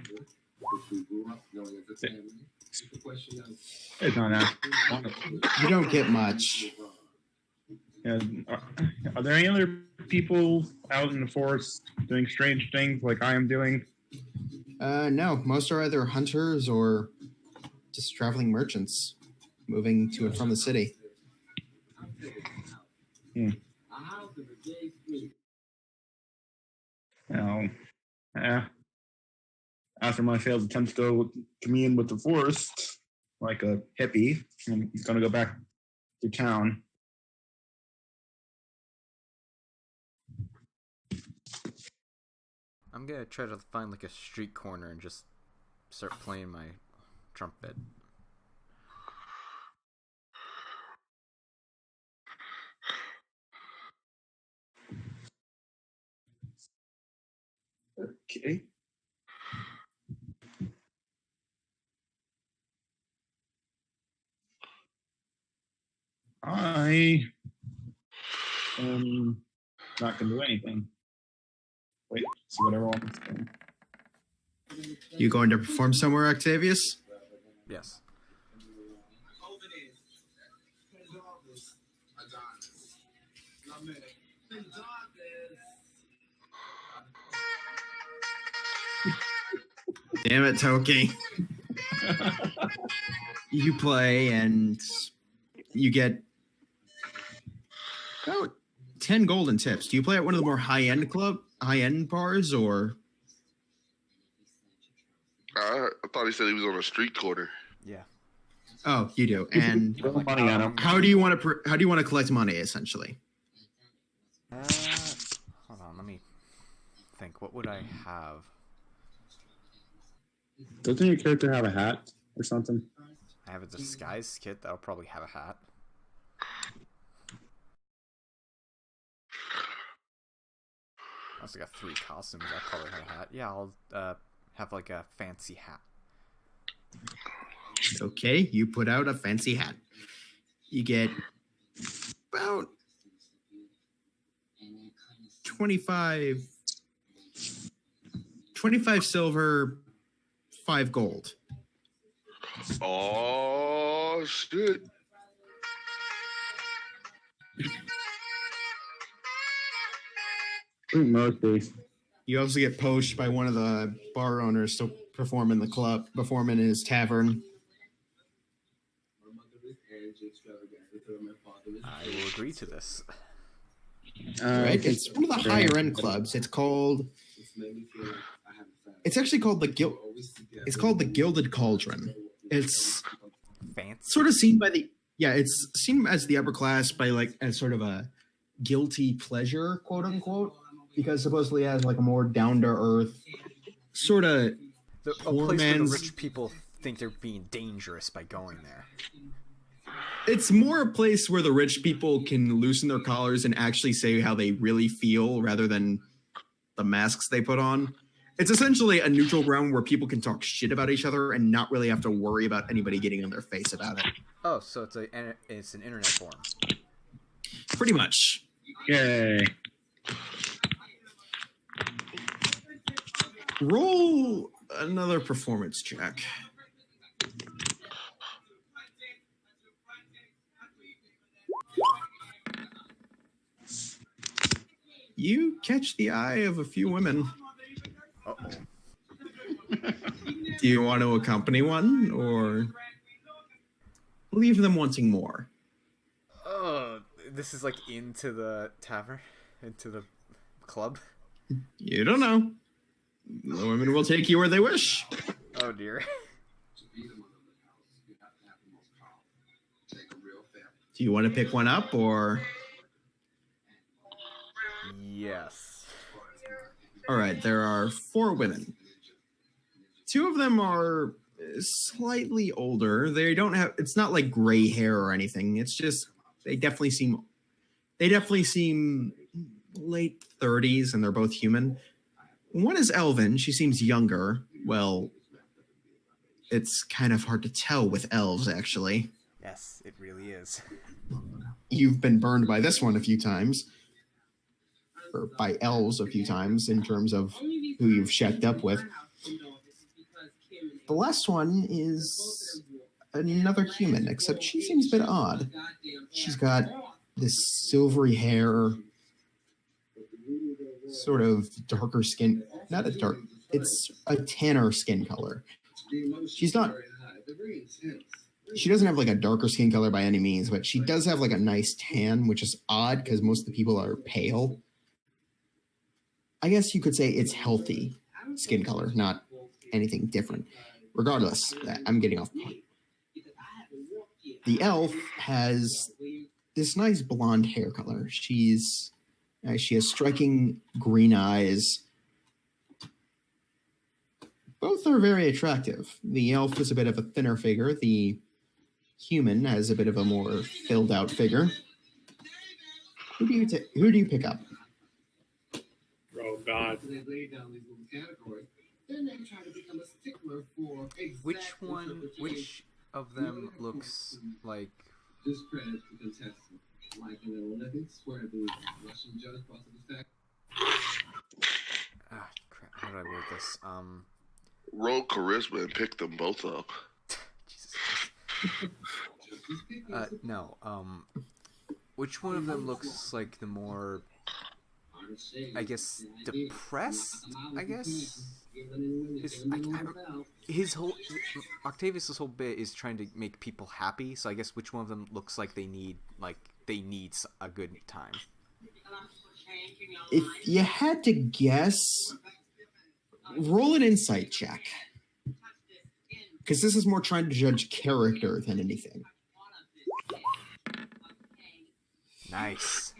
It's not that. You don't get much. Are there any other people out in the forest doing strange things like I am doing? No, most are either hunters or just traveling merchants moving to and from the city. After my failed attempt to commune with the forest, like a hippie, I'm going to go back to town. I'm gonna try to find like a street corner and just start playing my trumpet. Okay. I Not gonna do anything. Wait, see what everyone wants to do. You going to perform somewhere, Octavius? Yes. Damn it, Toki. You play and you get about 10 golden tips. Do you play at one of the more high-end bars, or? I thought he said he was on a street corner. Yeah. Oh, you do. And Throw money at him. how do you want to collect money, essentially? Hold on, let me think. What would I have? Doesn't your character have a hat or something? I have a disguise kit that'll probably have a hat. I also got 3 costumes. I probably have a hat. Yeah, I'll have like a fancy hat. Okay, you put out a fancy hat. You get about 25 silver, 5 gold. Oh shit! I think mostly. You also get poached by one of the bar owners to perform in his tavern. I will agree to this. Right? It's one of the higher end clubs. It's actually called the Gilded Cauldron. It's Fancy. sort of seen it's seen as the upper class as sort of a guilty pleasure, quote unquote, because supposedly it has like a more down to earth sort of A place where the rich people think they're being dangerous by going there. It's more a place where the rich people can loosen their collars and actually say how they really feel rather than the masks they put on. It's essentially a neutral ground where people can talk shit about each other and not really have to worry about anybody getting on their face about it. Oh, so it's an internet forum. Pretty much. Yay. Roll another performance check. You catch the eye of a few women. Uh-oh. Do you want to accompany one or leave them wanting more? Oh, this is like into the tavern, into the club. You don't know. The women will take you where they wish. Oh dear. Do you want to pick one up or? Yes. All right, there are 4 women. 2 of them are slightly older. They don't have, it's not like gray hair or anything. It's just, they definitely seem late 30s and they're both human. One is Elven. She seems younger. Well, it's kind of hard to tell with elves, actually. Yes, it really is. You've been burned by this one a few times. Or by elves a few times in terms of who you've shacked up with. The last one is another human, except she seems a bit odd. She's got this silvery hair, sort of darker skin. Not a dark, it's a tanner skin color. She doesn't have like a darker skin color by any means, but she does have like a nice tan, which is odd because most of the people are pale. I guess you could say it's healthy skin color, not anything different. Regardless, I'm getting off point. The elf has this nice blonde hair color. She has striking green eyes. Both are very attractive. The elf is a bit of a thinner figure. The human has a bit of a more filled out figure. Who do you pick up? Oh God. Which of them looks like Like in the Olympics, where the Russian judge brought to the fact. Crap. How do I word this? Roll charisma and pick them both up. Jesus Christ. No. Which one of them looks like the more, I guess, depressed? I guess. Octavius's whole bit is trying to make people happy. So I guess which one of them looks like they need a good time. If you had to guess, roll an insight check. Because this is more trying to judge character than anything. Nice.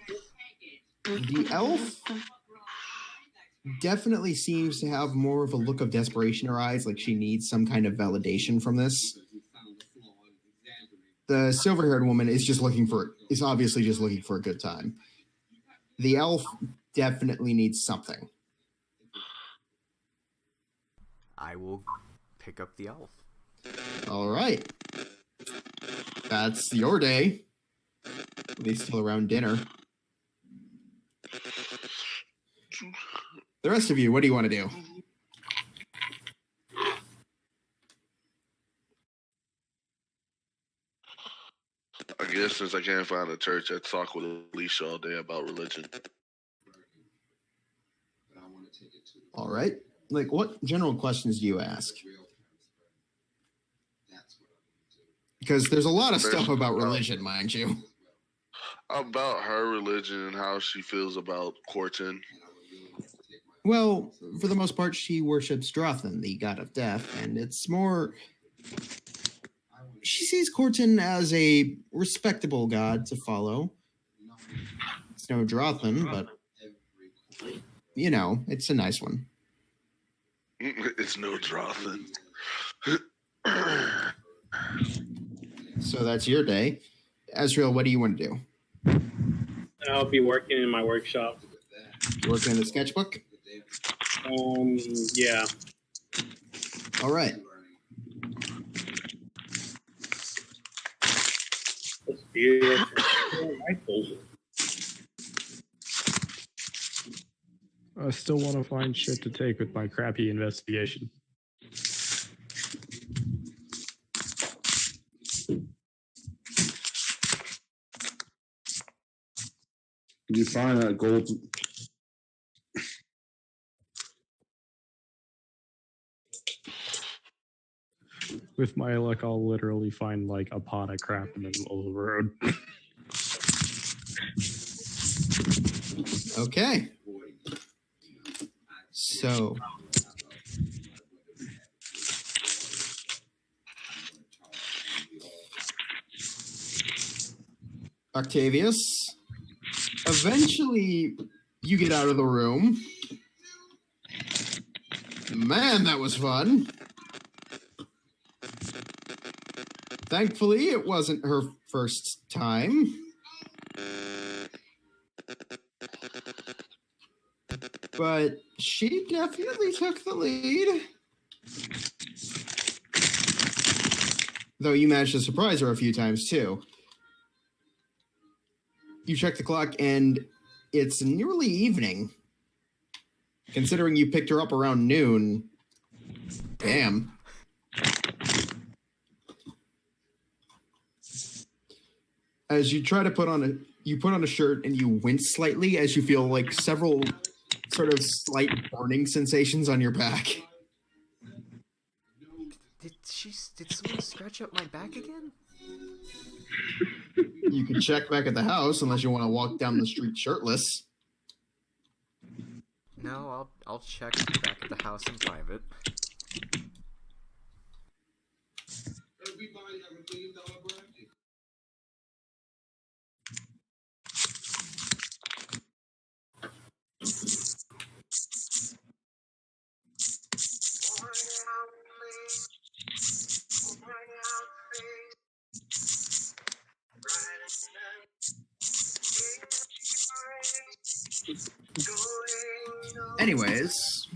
The elf definitely seems to have more of a look of desperation in her eyes, like she needs some kind of validation from this. The silver-haired woman is obviously just looking for a good time. The elf definitely needs something. I will pick up the elf. All right. That's your day. At least till around dinner. The rest of you, what do you want to do? I guess since I can't find a church, I'd talk with Alicia all day about religion. All right. Like, what general questions do you ask? Because there's a lot of stuff about religion, mind you. About her religion and how she feels about Corton. Well, for the most part, she worships Drothan, the god of death, and it's more... She sees Corton as a respectable god to follow. It's no Drothan, but, you know, it's a nice one. It's no Drothan. So that's your day. Ezreal, what do you want to do? I'll be working in my workshop. You working in the sketchbook? Yeah. All right. That's beautiful. Rifle. I still want to find shit to take with my crappy investigation. Did you find that gold? With my luck, I'll literally find like a pot of crap in the middle of the road. Okay. So, Octavius, eventually you get out of the room. Man, that was fun. Thankfully, it wasn't her first time. But she definitely took the lead. Though you managed to surprise her a few times, too. You check the clock, and it's nearly evening. Considering you picked her up around noon. Damn. As you try to put on a shirt and you wince slightly as you feel like several sort of slight burning sensations on your back. Did someone scratch up my back again? You can check back at the house unless you want to walk down the street shirtless. No, I'll check back at the house in private. Everybody have $1 million bracket. Anyways,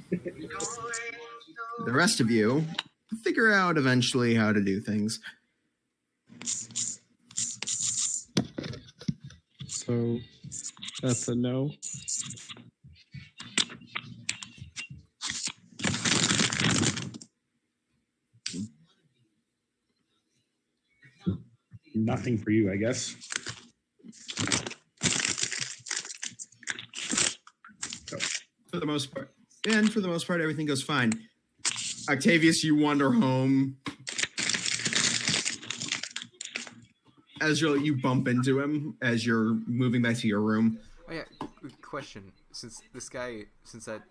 the rest of you figure out eventually how to do things. So that's a no. Nothing for you, I guess. For the most part. And for the most part, everything goes fine. Octavius, you wander home. Ezreal, you bump into him as you're moving back to your room. Oh yeah, question. Since that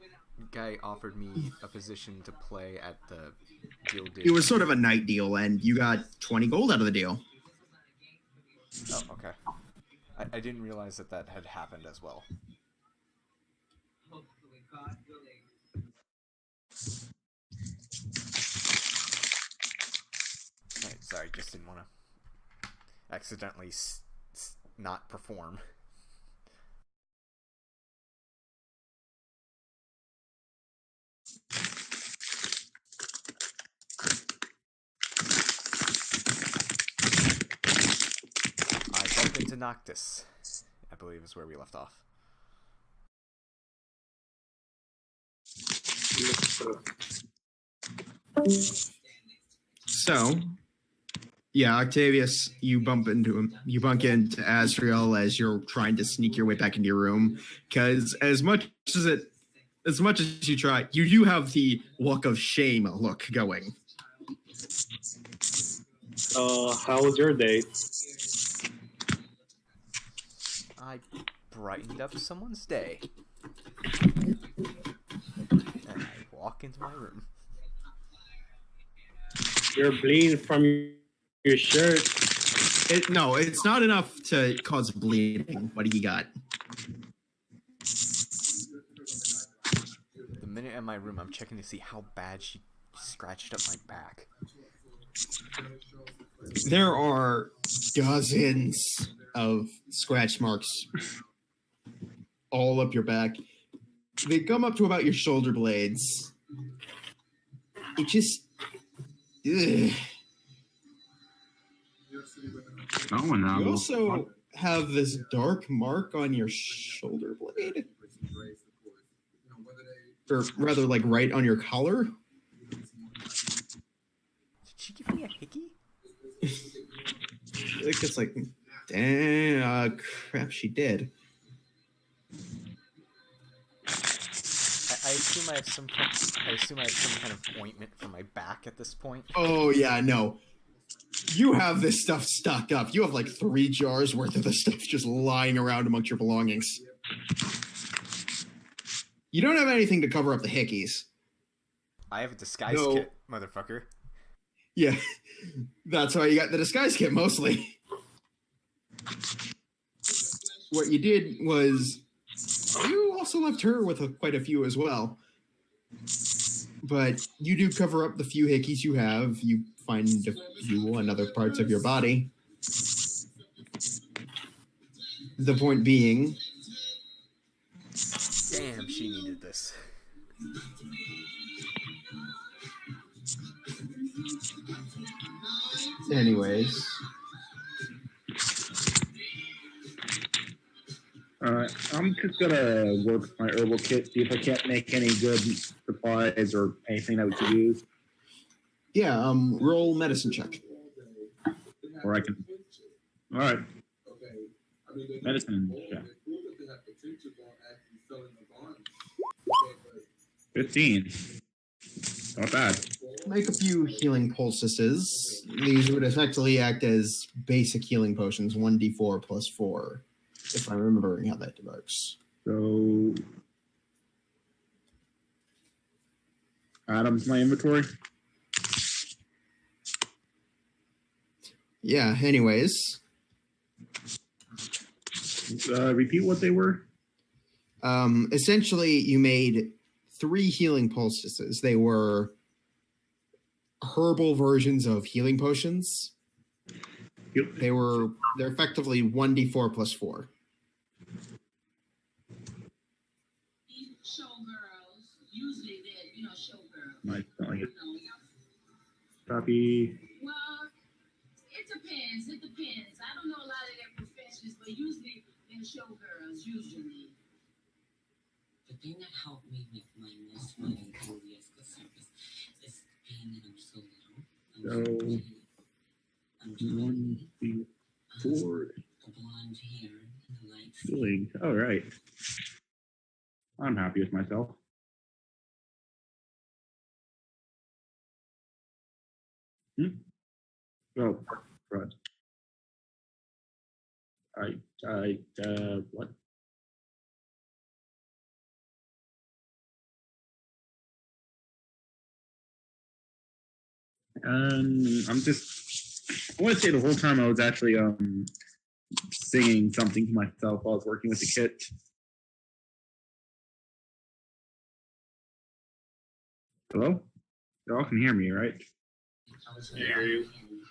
guy offered me a position to play at the deal. It was sort of a night deal, and you got 20 gold out of the deal. Oh, okay. I didn't realize that had happened as well. Right, sorry, just didn't want to accidentally not perform. I bump into Noctis, I believe is where we left off. So, yeah, Octavius, you bump into him. You bump into Azrael as you're trying to sneak your way back into your room. Because as much as you try, you do have the walk of shame look going. How was your day? I brightened up someone's day. And I walk into my room. You're bleeding from your shirt. No, it's not enough to cause bleeding. What do you got? The minute in my room, I'm checking to see how bad she scratched up my back. There are dozens of scratch marks all up your back. They come up to about your shoulder blades. It just... Ugh. You also have this dark mark on your shoulder blade. Or rather, like, right on your collar. Did she give me a hickey? I think it's like, damn, crap, she did. I assume I have some kind of ointment for my back at this point. Oh, yeah, no. You have this stuff stocked up. You have like 3 jars worth of this stuff just lying around amongst your belongings. You don't have anything to cover up the hickeys. I have a disguise kit, motherfucker. Yeah, that's why you got the disguise kit mostly. What you did was you also left her with quite a few as well. But you do cover up the few hickeys you have. You find fuel and other parts of your body. The point being... Damn, she needed this. Anyways... I'm just gonna work my herbal kit, see if I can't make any good supplies or anything that we could use. Yeah, roll medicine check. Or I can. All right. Medicine check. 15. Not bad. Make a few healing poultices. These would effectively act as basic healing potions, 1d4 plus 4. If I'm remembering how that works. So, Adam's my inventory. Yeah, anyways. Repeat what they were. Essentially, you made 3 healing poultices. They were herbal versions of healing potions. Yep. They're effectively 1d4 plus 4. Nice. Copy. Well, it depends. I don't know a lot of their professions, but usually in the showgirls usually. The thing that helped me with my most running careers service is being that I'm so little. So, I'm 1, 2, 4, the blonde hair and the light ceiling. All right. I'm happy with myself. Oh, right. What? I'm just. I want to say the whole time I was actually singing something to myself while I was working with the kit. Hello? You all can hear me, right? Yeah. You.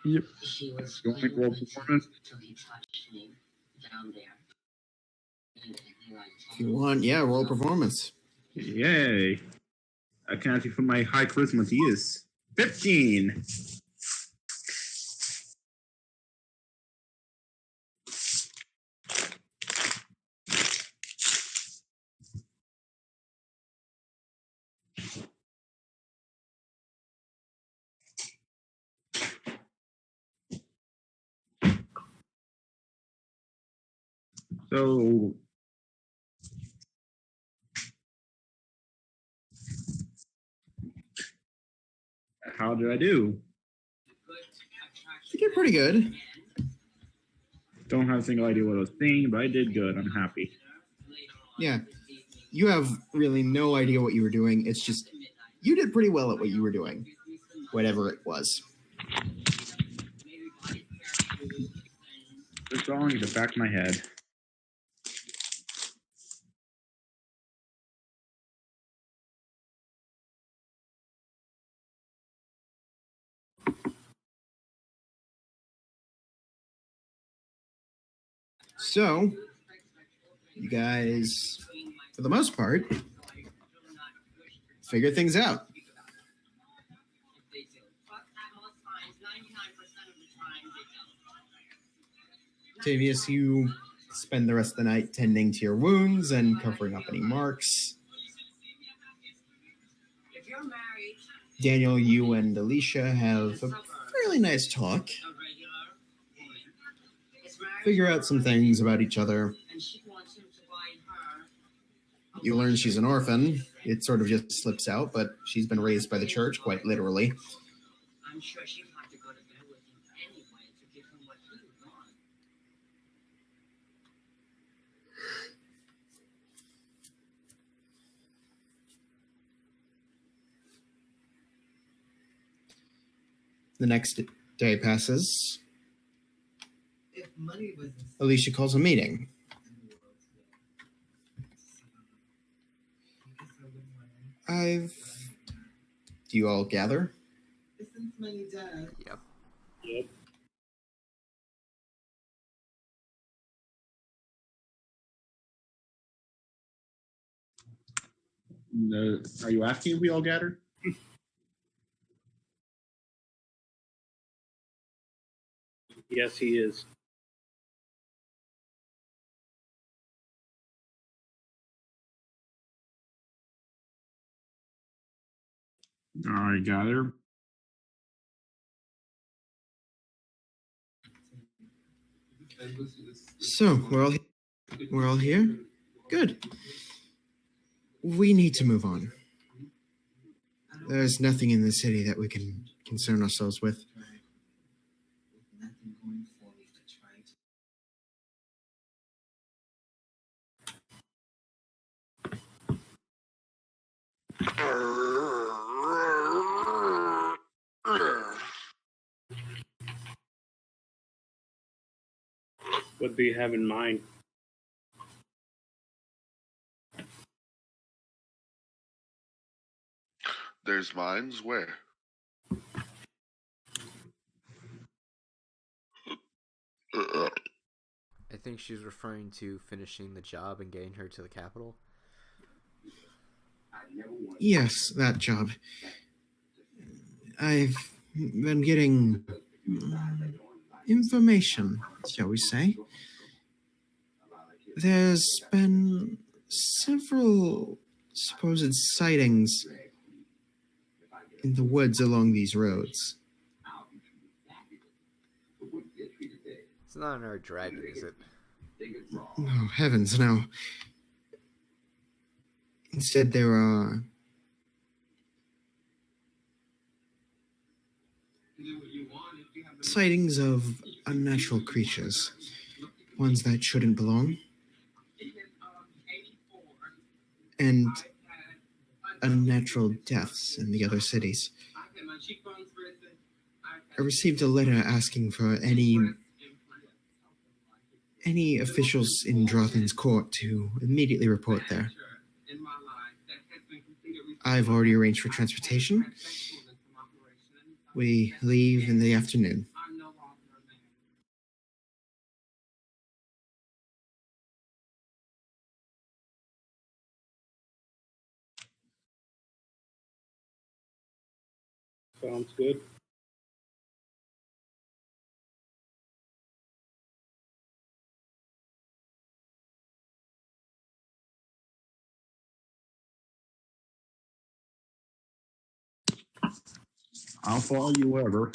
Yep. You want to make roll performance? If you want, yeah, roll performance. Yay. I can actually put my high charisma to use. 15. So, how did I do? You did pretty good. Don't have a single idea what I was saying, but I did good. I'm happy. Yeah. You have really no idea what you were doing. It's just, you did pretty well at what you were doing, whatever it was. This song is the back of my head. So, you guys, for the most part, figure things out. Tavius, you spend the rest of the night tending to your wounds and covering up any marks. Daniel, you and Alicia have a fairly nice talk. Figure out some things about each other. You learn she's an orphan. It sort of just slips out, but she's been raised by the church, quite literally. I'm sure she'd have to go to bed with him anyway to give him what he would want. The next day passes. If money was Alicia calls a meeting. Do you all gather? Yep. Yep. Are you asking if we all gathered? Yes, he is. I gather. So, we're all here? Good. We need to move on. There's nothing in the city that we can concern ourselves with. What do you have in mind? There's mines where? I think she's referring to finishing the job and getting her to the capital. Yes, that job. I've been getting information, shall we say. There's been several supposed sightings in the woods along these roads. It's not an Art Dragon, is it? Oh, heavens, no. Instead, there are sightings of unnatural creatures, ones that shouldn't belong, and unnatural deaths in the other cities. I received a letter asking for any officials in Drothin's court to immediately report there. I've already arranged for transportation. We leave in the afternoon. Sounds good. I'll follow you wherever.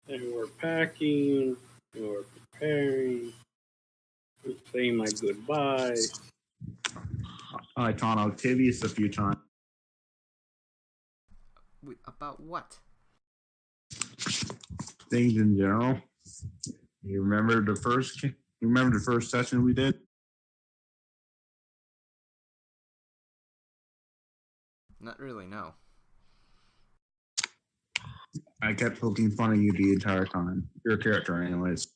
And we're packing, and we're preparing, we're saying my goodbyes. I taught Octavius a few times. About what? Things in general. You remember the first session we did? Not really, no. I kept poking fun of you the entire time. Your character, anyways.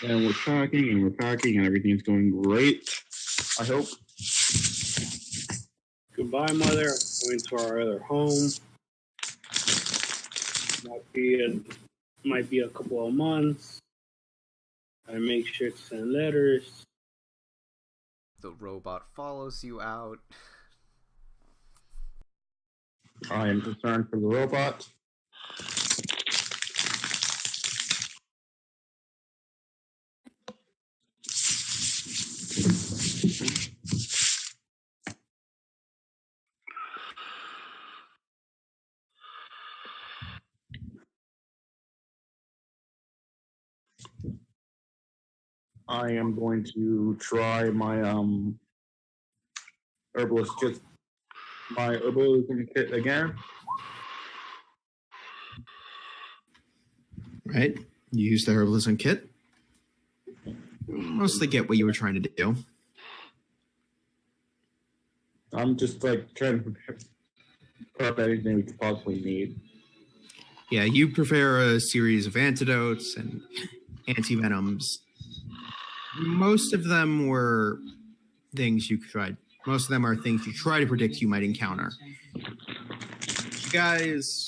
And we're packing, and everything's going great. I hope. Goodbye, Mother. Going to our other home. Might be a couple of months. I make sure to send letters. The robot follows you out. I am concerned for the robot. I am going to try my herbalism kit again. Right? You use the herbalism kit. Mostly get what you were trying to do. I'm just like trying to prep anything we could possibly need. Yeah, you prepare a series of antidotes and antivenoms. Most of them were things you tried. Most of them are things you try to predict you might encounter. You guys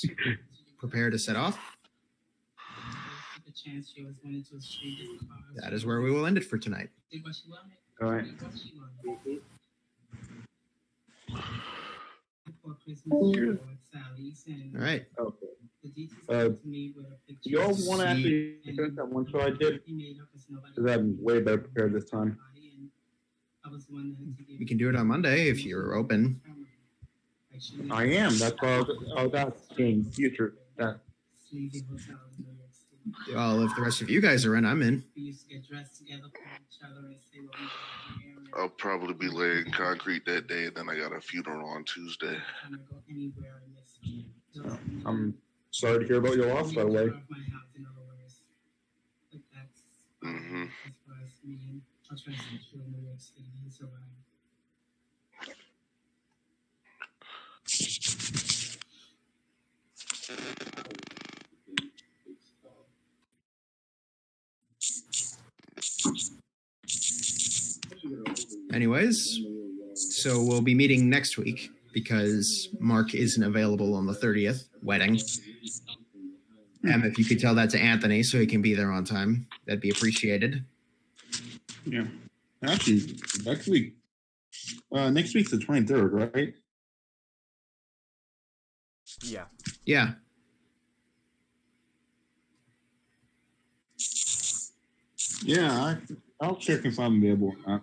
prepare to set off. That is where we will end it for tonight. All right. All right. Okay. Do y'all want to actually finish that one show I did? Because I'm way better prepared this time. We can do it on Monday if you're open. I am. That's why I was asking future. That. Well, if the rest of you guys are in, I'm in. I'll probably be laying concrete that day, and then I got a funeral on Tuesday. I'm sorry to hear about your loss, by the way. Mm-hmm. anyways, so we'll be meeting next week because Mark isn't available on the 30th wedding. If you could tell that to Anthony so he can be there on time, that'd be appreciated. Yeah. Actually, next week's the 23rd, right? Yeah. Yeah. Yeah, I'll check if I'm available or not.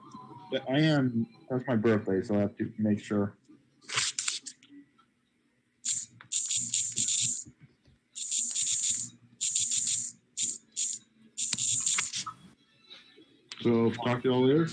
But that's my birthday, so I have to make sure. So, talk to you all later.